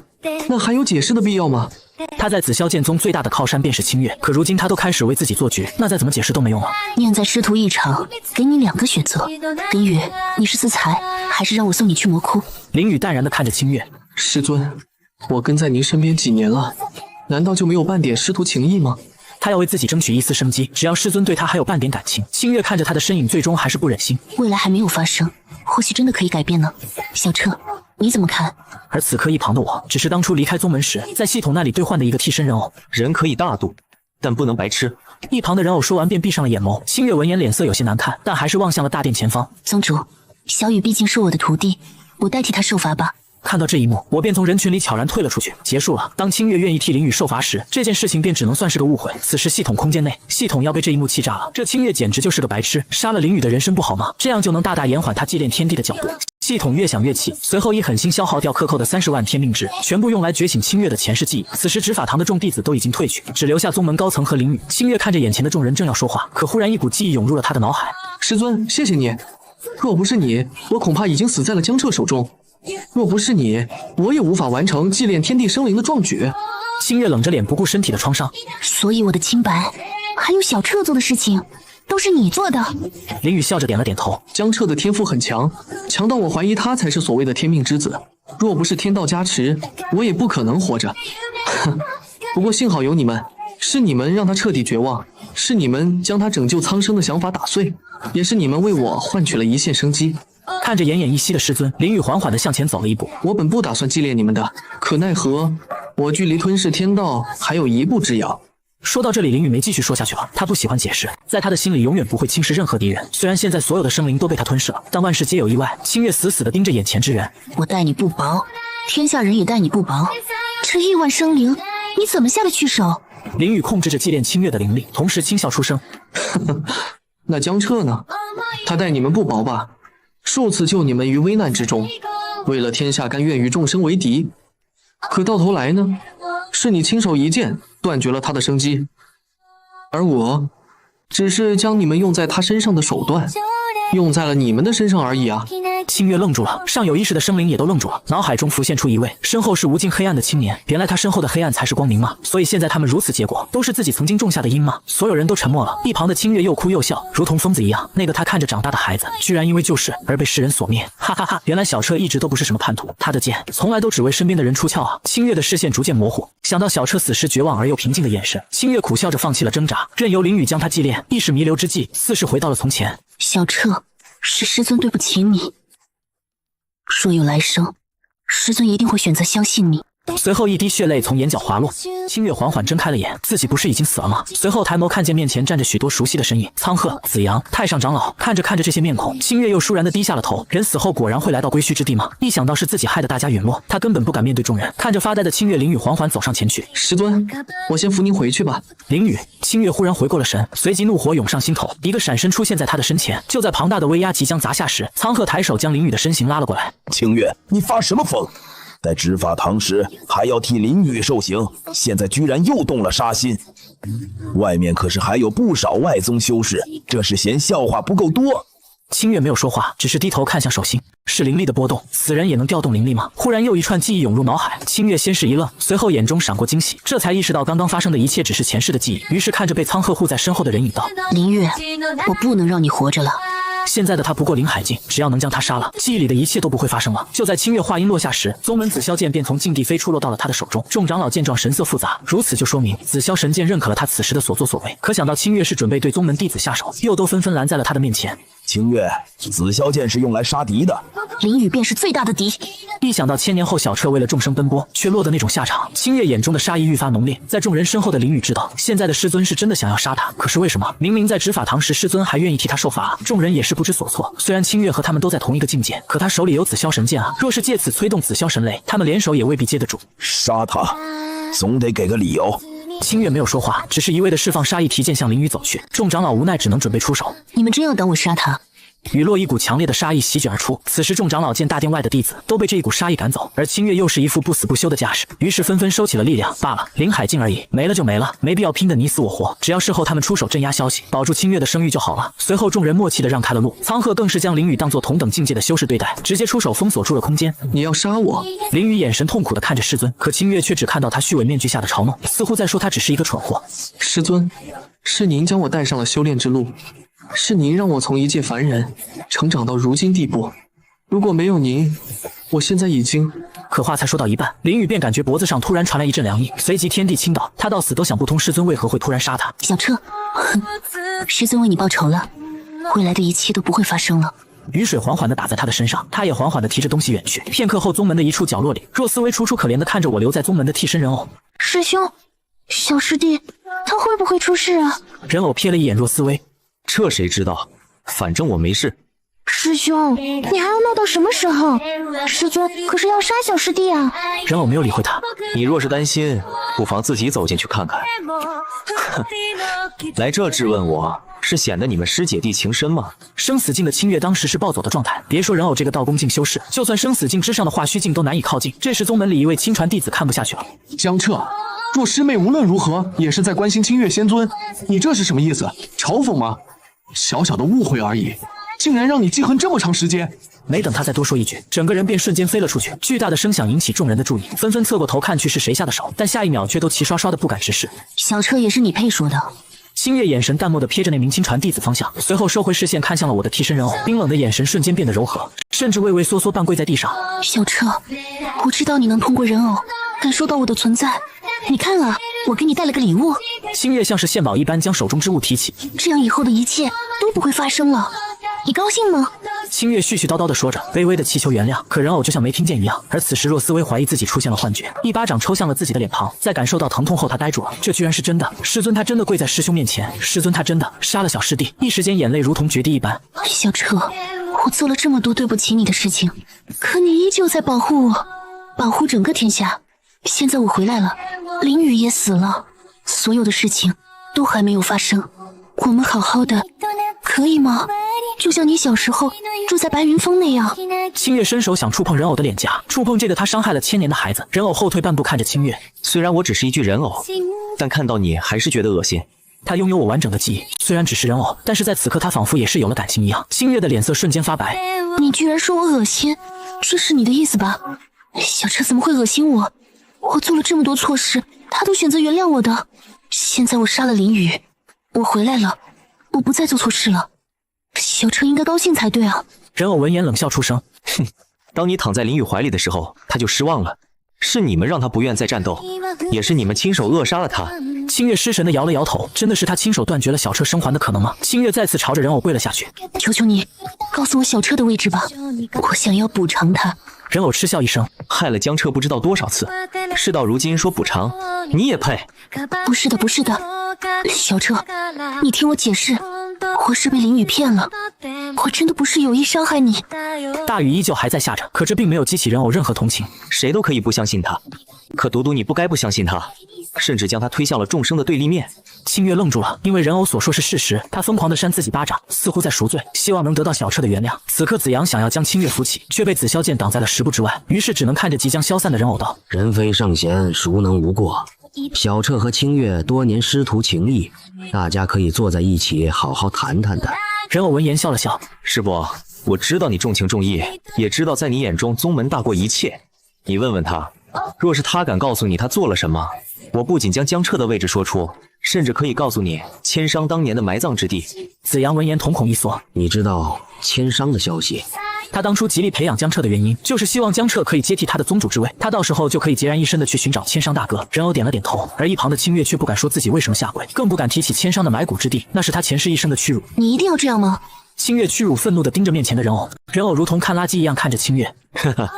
那还有解释的必要吗？”他在紫霄剑宗最大的靠山便是清月，可如今他都开始为自己做局，那再怎么解释都没用了。念在师徒一场，给你2个选择。林雨，你是自裁，还是让我送你去魔窟？林雨淡然地看着清月：“师尊，我跟在您身边几年了，难道就没有半点师徒情谊吗？”他要为自己争取一丝生机，只要师尊对他还有半点感情。清月看着他的身影，最终还是不忍心。未来还没有发生，或许真的可以改变呢。小彻，你怎么看？而此刻一旁的我，只是当初离开宗门时，在系统那里兑换的一个替身人偶。人可以大度，但不能白痴。一旁的人偶说完便闭上了眼眸。清月闻言脸色有些难看，但还是望向了大殿前方。宗主，小雨毕竟是我的徒弟，我代替他受罚吧。看到这一幕，我便从人群里悄然退了出去。结束了。当清月愿意替林雨受罚时，这件事情便只能算是个误会。此时系统空间内，系统要被这一幕气炸了。这清月简直就是个白痴，杀了林雨的人生不好吗？这样就能大大延缓他祭炼天地的脚步。系统越想越气，随后以狠心消耗掉克扣的30万天命值，全部用来觉醒清月的前世记忆。此时执法堂的众弟子都已经退去，只留下宗门高层和林雨。清月看着眼前的众人，正要说话，可忽然一股记忆涌入了他的脑海。师尊，谢谢你。若不是你，我恐怕已经死在了江彻手中。若不是你，我也无法完成祭炼天地生灵的壮举。清月冷着脸，不顾身体的创伤。所以我的清白，还有小彻做的事情，都是你做的。林雨笑着点了点头。江彻的天赋很强，强到我怀疑他才是所谓的天命之子。若不是天道加持，我也不可能活着。哼，不过幸好有你们，是你们让他彻底绝望，是你们将他拯救苍生的想法打碎，也是你们为我换取了一线生机。看着奄奄一息的师尊，林雨缓缓地向前走了一步。我本不打算祭炼你们的，可奈何我距离吞噬天道还有一步之遥。说到这里，林雨没继续说下去了。他不喜欢解释，在他的心里永远不会轻视任何敌人。虽然现在所有的生灵都被他吞噬了，但万事皆有意外。清月死死地盯着眼前之人。我待你不薄，天下人也待你不薄。这亿万生灵，你怎么下得去手？林雨控制着祭炼清月的灵力，同时轻笑出声。那江彻呢？他待你们不薄吧？数次救你们于危难之中，为了天下甘愿与众生为敌，可到头来呢，是你亲手一剑断绝了他的生机，而我只是将你们用在他身上的手段，用在了你们的身上而已啊。清月愣住了，尚有意识的生灵也都愣住了，脑海中浮现出一位身后是无尽黑暗的青年。原来他身后的黑暗才是光明吗？所以现在他们如此结果，都是自己曾经种下的因吗？所有人都沉默了，一旁的清月又哭又笑，如同疯子一样。那个他看着长大的孩子，居然因为救世而被世人所灭，哈哈哈！原来小彻一直都不是什么叛徒，他的剑从来都只为身边的人出鞘啊！清月的视线逐渐模糊，想到小彻死时绝望而又平静的眼神，清月苦笑着放弃了挣扎，任由林雨将他祭炼。一时弥留之际，似是回到了从前。小彻，是师尊对不起你。若有来生，师尊一定会选择相信你。随后一滴血泪从眼角滑落，清月缓缓睁开了眼，自己不是已经死了吗？随后抬眸看见面前站着许多熟悉的身影，苍鹤、子阳、太上长老。看着这些面孔，清月又倏然地低下了头。人死后果然会来到归墟之地吗？一想到是自己害得大家陨落，他根本不敢面对众人。看着发呆的清月，林雨缓缓走上前去。师尊，我先扶您回去吧。林雨，清月忽然回过了神，随即怒火涌上心头，一个闪身出现在他的身前。就在庞大的威压即将砸下时，苍鹤抬手将林雨的身形拉了过来。清月，你发什么疯？在执法堂时还要替林雨受刑，现在居然又动了杀心。外面可是还有不少外宗修士，这是嫌笑话不够多。清月没有说话，只是低头看向手心。是灵力的波动，此人也能调动灵力吗？忽然又一串记忆涌入脑海，清月先是一愣，随后眼中闪过惊喜，这才意识到刚刚发生的一切只是前世的记忆。于是看着被苍鹤护在身后的人影道：林月，我不能让你活着了。现在的他不过灵海境，只要能将他杀了，记忆里的一切都不会发生了。就在清月话音落下时，宗门紫霄剑便从禁地飞出，落到了他的手中。众长老见状神色复杂，如此就说明紫霄神剑认可了他此时的所作所为。可想到清月是准备对宗门弟子下手，又都纷纷拦在了他的面前。清月，紫霄剑是用来杀敌的，林雨便是最大的敌。一想到千年后小彻为了众生奔波，却落得那种下场，清月眼中的杀意愈发浓烈。在众人身后的林雨知道，现在的师尊是真的想要杀他，可是为什么？明明在执法堂时，师尊还愿意替他受罚。众人也是不知所措。虽然清月和他们都在同一个境界，可他手里有紫霄神剑啊，若是借此催动紫霄神雷，他们联手也未必接得住。杀他，总得给个理由。清月没有说话，只是一味的释放杀意，提剑向林雨走去。众长老无奈，只能准备出手。你们真要等我杀他？雨落一股强烈的杀意席卷而出，此时众长老见大殿外的弟子都被这一股杀意赶走，而清月又是一副不死不休的架势，于是纷纷收起了力量。罢了，林海境而已，没了就没了，没必要拼得你死我活，只要事后他们出手镇压消息，保住清月的声誉就好了。随后众人默契地让开了路，苍鹤更是将林雨当作同等境界的修士对待，直接出手封锁住了空间。你要杀我？林雨眼神痛苦地看着师尊，可清月却只看到他虚伪面具下的嘲弄，似乎在说他只是一个蠢货。师尊，是您将我带上了修炼之路。是您让我从一介凡人成长到如今地步，如果没有您，我现在已经……可话才说到一半，林雨便感觉脖子上突然传来一阵凉意，随即天地倾倒，他到死都想不通师尊为何会突然杀他。小彻，师尊为你报仇了，未来的一切都不会发生了。雨水缓缓地打在他的身上，他也缓缓地提着东西远去。片刻后，宗门的一处角落里，若思维楚楚可怜地看着我留在宗门的替身人偶。师兄，小师弟，他会不会出事啊？人偶瞥了一眼若思维。这谁知道？反正我没事。师兄，你还要闹到什么时候？师尊可是要杀小师弟啊！人偶没有理会他。你若是担心，不妨自己走进去看看。来这质问我，是显得你们师姐弟情深吗？生死境的清月当时是暴走的状态，别说人偶这个道宫境修士，就算生死境之上的化虚境都难以靠近。这时宗门里一位亲传弟子看不下去了。江彻，若师妹无论如何也是在关心清月仙尊，你这是什么意思？嘲讽吗？小小的误会而已，竟然让你记恨这么长时间。没等他再多说一句，整个人便瞬间飞了出去。巨大的声响引起众人的注意，纷纷侧过头看去是谁下的手，但下一秒却都齐刷刷的不敢直视。小彻也是你配说的。星月眼神淡漠地瞥着那名亲传弟子方向，随后收回视线看向了我的替身人偶，冰冷的眼神瞬间变得柔和，甚至畏畏缩缩半跪在地上。小彻，我知道你能通过人偶感受到我的存在。你看啊，我给你带了个礼物。星月像是献宝一般将手中之物提起，这样以后的一切都不会发生了。你高兴吗？星月絮絮叨叨地说着，微微地祈求原谅，可人偶就像没听见一样。而此时若思维怀疑自己出现了幻觉，一巴掌抽向了自己的脸庞，在感受到疼痛后他呆住了，这居然是真的。师尊他真的跪在师兄面前，师尊他真的杀了小师弟。一时间眼泪如同决堤一般。小彻，我做了这么多对不起你的事情，可你依旧在保护我，保护整个天下。现在我回来了，林雨也死了，所有的事情都还没有发生，我们好好的，可以吗？就像你小时候住在白云峰那样。清月伸手想触碰人偶的脸颊，触碰这个他伤害了千年的孩子。人偶后退半步看着清月，虽然我只是一具人偶，但看到你还是觉得恶心。他拥有我完整的记忆，虽然只是人偶，但是在此刻他仿佛也是有了感情一样。清月的脸色瞬间发白。你居然说我恶心，这是你的意思吧？小彻怎么会恶心我？我做了这么多错事，他都选择原谅我的。现在我杀了林雨，我回来了，我不再做错事了。小彻应该高兴才对啊。人偶闻言冷笑出声，哼，当你躺在林雨怀里的时候，他就失望了，是你们让他不愿再战斗，也是你们亲手扼杀了他。清月失神的摇了摇头，真的是他亲手断绝了小彻生还的可能吗？清月再次朝着人偶跪了下去，求求你告诉我小彻的位置吧，我想要补偿他。人偶嗤笑一声，害了江彻不知道多少次，事到如今说补偿，你也配？不是的，不是的，小彻，你听我解释，我是被林雨骗了，我真的不是有意伤害你。大雨依旧还在下着，可这并没有激起人偶任何同情。谁都可以不相信他，可独独你不该不相信他，甚至将他推向了众生的对立面。清月愣住了，因为人偶所说是事实，他疯狂地扇自己巴掌，似乎在赎罪，希望能得到小彻的原谅。此刻子阳想要将清月扶起，却被紫霄剑挡在了10步之外，于是只能看着即将消散的人偶道：人非圣贤，孰能无过？小彻和清月多年师徒情谊，大家可以坐在一起好好谈谈的。人偶闻言笑了笑，师伯，我知道你重情重义，也知道在你眼中宗门大过一切。你问问他，若是他敢告诉你他做了什么，我不仅将江彻的位置说出，甚至可以告诉你千商当年的埋葬之地。子阳闻言瞳孔一缩，你知道千商的消息？他当初极力培养江彻的原因，就是希望江彻可以接替他的宗主之位，他到时候就可以孑然一身的去寻找千商大哥。人偶点了点头，而一旁的清月却不敢说自己为什么下跪，更不敢提起千商的埋骨之地，那是他前世一生的屈辱。你一定要这样吗？清月屈辱愤怒地盯着面前的人偶，人偶如同看垃圾一样看着清月。呵呵，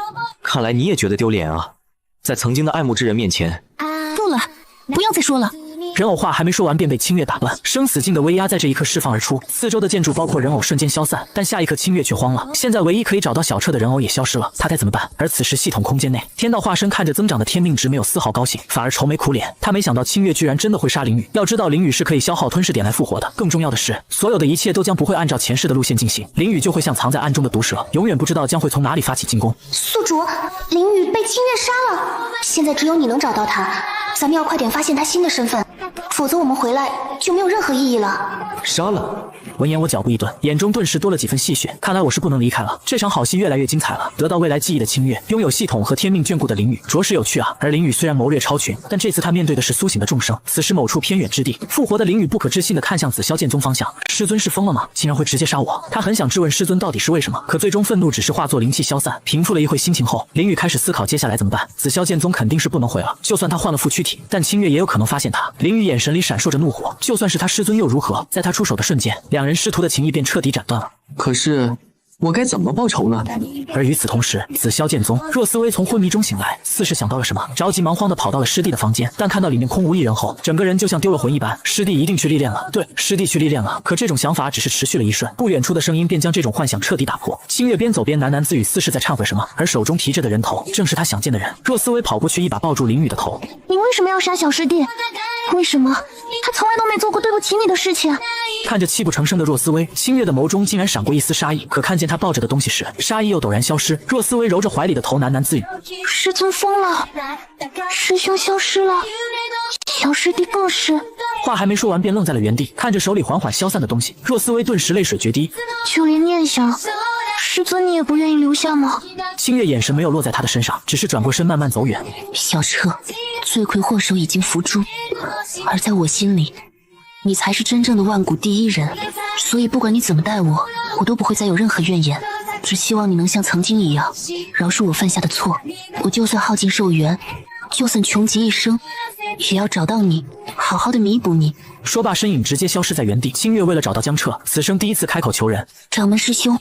看来你也觉得丢脸啊，在曾经的爱慕之人面前。够了，不要再说了。人偶话还没说完，便被清月打断，生死境的威压在这一刻释放而出，四周的建筑包括人偶瞬间消散，但下一刻清月却慌了。现在唯一可以找到小彻的人偶也消失了，他该怎么办？而此时系统空间内，天道化身看着增长的天命值，没有丝毫高兴，反而愁眉苦脸。他没想到清月居然真的会杀灵雨，要知道灵雨是可以消耗吞噬点来复活的。更重要的是，所有的一切都将不会按照前世的路线进行，灵雨就会像藏在暗中的毒蛇，永远不知道将会从哪里发起进攻。宿主，灵雨被清月杀了，现在只有你能找到他，咱们要快点发现他新的身份，否则我们回来就没有任何意义了。杀了！闻言我脚步一顿，眼中顿时多了几分戏谑。看来我是不能离开了，这场好戏越来越精彩了。得到未来记忆的清月，拥有系统和天命眷顾的灵雨，着实有趣啊。而灵雨虽然谋略超群，但这次他面对的是苏醒的众生。此时某处偏远之地，复活的灵雨不可置信地看向紫霄剑宗方向。师尊是疯了吗？竟然会直接杀我？他很想质问师尊到底是为什么，可最终愤怒只是化作灵气消散。平复了一会心情后，灵雨开始思考接下来怎么办。紫霄剑宗肯定是不能毁了，就算他换了副躯体，但清月也有可能发现他。灵雨眼神里闪烁着怒火，就算是他师尊又如何？在他出手的瞬间，两人师徒的情谊便彻底斩断了。可是我该怎么报仇呢？而与此同时，紫霄剑宗若思薇从昏迷中醒来，似是想到了什么，着急忙慌地跑到了师弟的房间，但看到里面空无一人后，整个人就像丢了魂一般。师弟一定去历练了，对，师弟去历练了。可这种想法只是持续了一瞬，不远处的声音便将这种幻想彻底打破。清月边走边喃喃自语，似是在忏悔什么，而手中提着的人头正是他想见的人。若思薇跑过去，一把抱住林雨的头。你为什么要杀小师弟？为什么？他从来都没做过对不起你的事情。看着泣不成声的若思薇，清月的眸中竟然闪过一丝杀意，可看见他抱着的东西时，杀意又陡然消失。若思薇揉着怀里的头，喃喃自语：师尊疯了，师兄消失了，小师弟更是。话还没说完，便愣在了原地，看着手里缓缓消散的东西。若思薇顿时泪水决堤，就连念想，师尊你也不愿意留下吗？清月眼神没有落在他的身上，只是转过身慢慢走远。小彻，罪魁祸首已经伏诛，而在我心里，你才是真正的万古第一人，所以不管你怎么待我，我都不会再有任何怨言，只希望你能像曾经一样饶恕我犯下的错。我就算耗尽寿元，就算穷极一生，也要找到你，好好的弥补你。说罢，身影直接消失在原地。清月为了找到江彻，此生第一次开口求人：掌门师兄，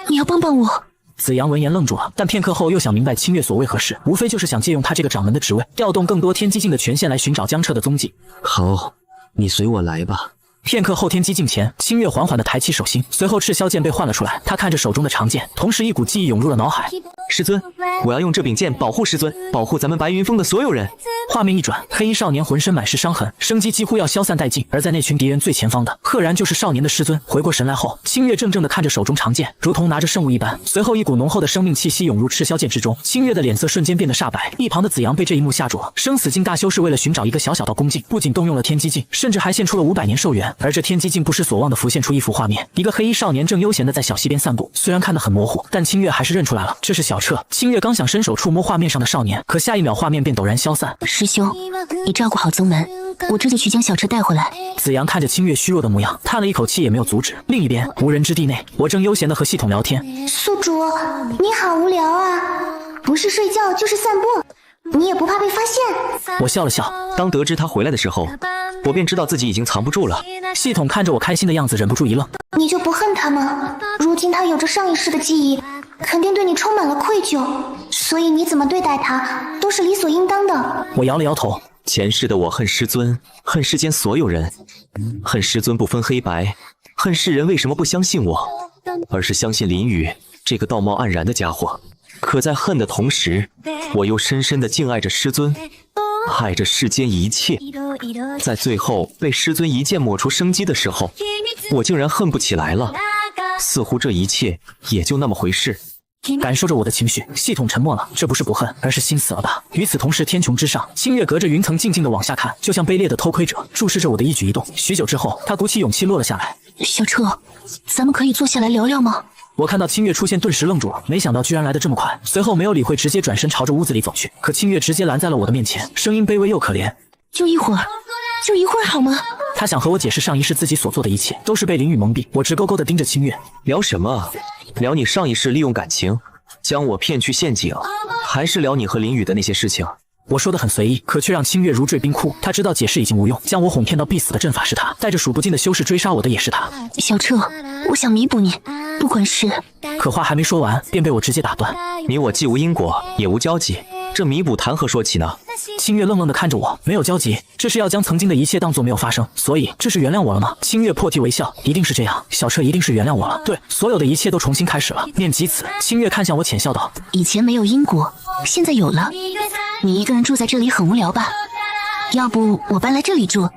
你要帮帮我。子阳闻言愣住了，但片刻后又想明白清月所为何事，无非就是想借用他这个掌门的职位，调动更多天机境的权限来寻找江彻的踪迹。好，你随我来吧。片刻后，天机境前，清月缓缓地抬起手心，随后赤霄剑被唤了出来。他看着手中的长剑，同时一股记忆涌入了脑海。师尊，我要用这柄剑保护师尊，保护咱们白云峰的所有人。画面一转，黑衣少年浑身满是伤痕，生机几乎要消散殆尽。而在那群敌人最前方的，赫然就是少年的师尊。回过神来后，清月怔怔地看着手中长剑，如同拿着圣物一般。随后，一股浓厚的生命气息涌入赤霄剑之中，清月的脸色瞬间变得煞白。一旁的子阳被这一幕吓住了。生死境大修是为了寻找一个小小道宫境，不仅动用了天机境，甚至还献出了500年寿元。而这天机境不失所望地浮现出一幅画面，一个黑衣少年正悠闲地在小溪边散步。虽然看得很模糊，但清月还是认出来了，这是小彻。清月刚想伸手触摸画面上的少年，可下一秒画面便陡然消散。师兄，你照顾好宗门，我这就去将小彻带回来。子阳看着清月虚弱的模样，叹了一口气，也没有阻止。另一边，无人之地内，我正悠闲地和系统聊天。宿主，你好无聊啊，不是睡觉就是散步，你也不怕被发现？我笑了笑，当得知他回来的时候，我便知道自己已经藏不住了。系统看着我开心的样子，忍不住一愣。你就不恨他吗？如今他有着上一世的记忆，肯定对你充满了愧疚，所以你怎么对待他都是理所应当的。我摇了摇头。前世的我恨师尊，恨世间所有人，恨师尊不分黑白，恨世人为什么不相信我，而是相信林雨这个道貌岸然的家伙。可在恨的同时，我又深深地敬爱着师尊，爱着世间一切。在最后被师尊一剑抹除生机的时候，我竟然恨不起来了，似乎这一切也就那么回事。感受着我的情绪，系统沉默了。这不是不恨，而是心死了吧。与此同时，天穹之上，清月隔着云层静静地往下看，就像卑劣的偷窥者，注视着我的一举一动。许久之后，他鼓起勇气落了下来。小彻，咱们可以坐下来聊聊吗？我看到清月出现，顿时愣住了，没想到居然来得这么快。随后没有理会，直接转身朝着屋子里走去。可清月直接拦在了我的面前，声音卑微又可怜：就一会儿好吗？他想和我解释上一世自己所做的一切都是被林雨蒙蔽。我直勾勾地盯着清月，聊什么？聊你上一世利用感情将我骗去陷阱，还是聊你和林雨的那些事情？我说的很随意，可却让清月如坠冰窟。他知道解释已经无用，将我哄骗到必死的阵法是他，带着数不尽的修士追杀我的也是他。小彻，我想弥补你，不管是……可话还没说完，便被我直接打断。你我既无因果，也无交集，这弥补谈何说起呢？清月愣愣地看着我，没有交集，这是要将曾经的一切当作没有发生，所以这是原谅我了吗？清月破涕为笑，一定是这样，小彻一定是原谅我了，对，所有的一切都重新开始了。念及此，清月看向我浅笑道：以前没有因果，现在有了。你一个人住在这里很无聊吧？要不我搬来这里住，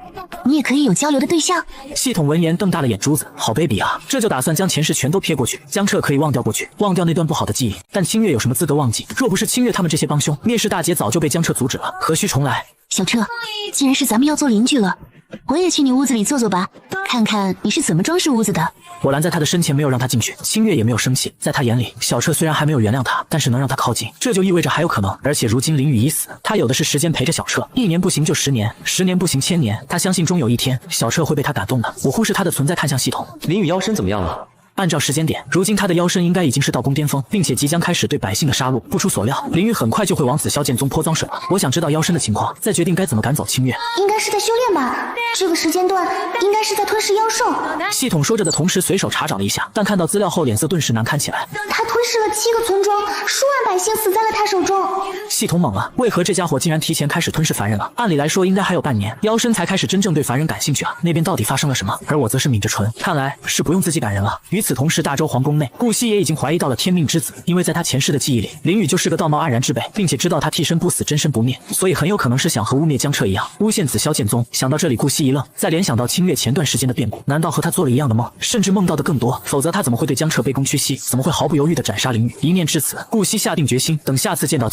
你也可以有交流的对象。系统闻言瞪大了眼珠子，好卑鄙啊！这就打算将前世全都撇过去。江彻可以忘掉过去，忘掉那段不好的记忆，但清月有什么资格忘记？若不是清月他们这些帮凶，灭世大劫早就被江彻阻止了，何须重来？小彻，既然是咱们要做邻居了，我也去你屋子里坐坐吧，看看你是怎么装饰屋子的。我拦在他的身前，没有让他进去。清月也没有生气，在他眼里，小彻虽然还没有原谅他，但是能让他靠近，这就意味着还有可能。而且如今林雨已死，他有的是时间陪着小彻，1年不行就10年，10年不行1000年。他相信终有一天，小彻会被他感动的。我忽视他的存在，看向系统。林雨腰身怎么样了？按照时间点，如今他的腰身应该已经是道宫巅峰，并且即将开始对百姓的杀戮。不出所料，林雨很快就会往紫霄剑宗泼脏水了。我想知道腰身的情况，再决定该怎么赶走清月。应该是在修炼吧，这个时间段应该是在吞噬妖兽。系统说着的同时，随手查找了一下，但看到资料后，脸色顿时难看起来。他吞噬了7个村庄，数万百姓死在了他手中。系统懵了，为何这家伙竟然提前开始吞噬凡人了？按理来说，应该还有半年，妖身才开始真正对凡人感兴趣啊。那边到底发生了什么？而我则是抿着唇，看来是不用自己赶人了。与此同时，大周皇宫内，顾惜也已经怀疑到了天命之子，因为在他前世的记忆里，林雨就是个道貌岸然之辈，并且知道他替身不死，真身不灭，所以很有可能是想和污蔑江彻一样，诬陷紫霄剑宗。想到这里，顾惜一愣，再联想到清月前段时间的变故，难道和他做了一样的梦，甚至梦到的更多？否则他怎么会对江彻卑躬屈膝？怎么会毫不犹豫地斩杀林雨？一念至此，顾惜下定决心，等下次见到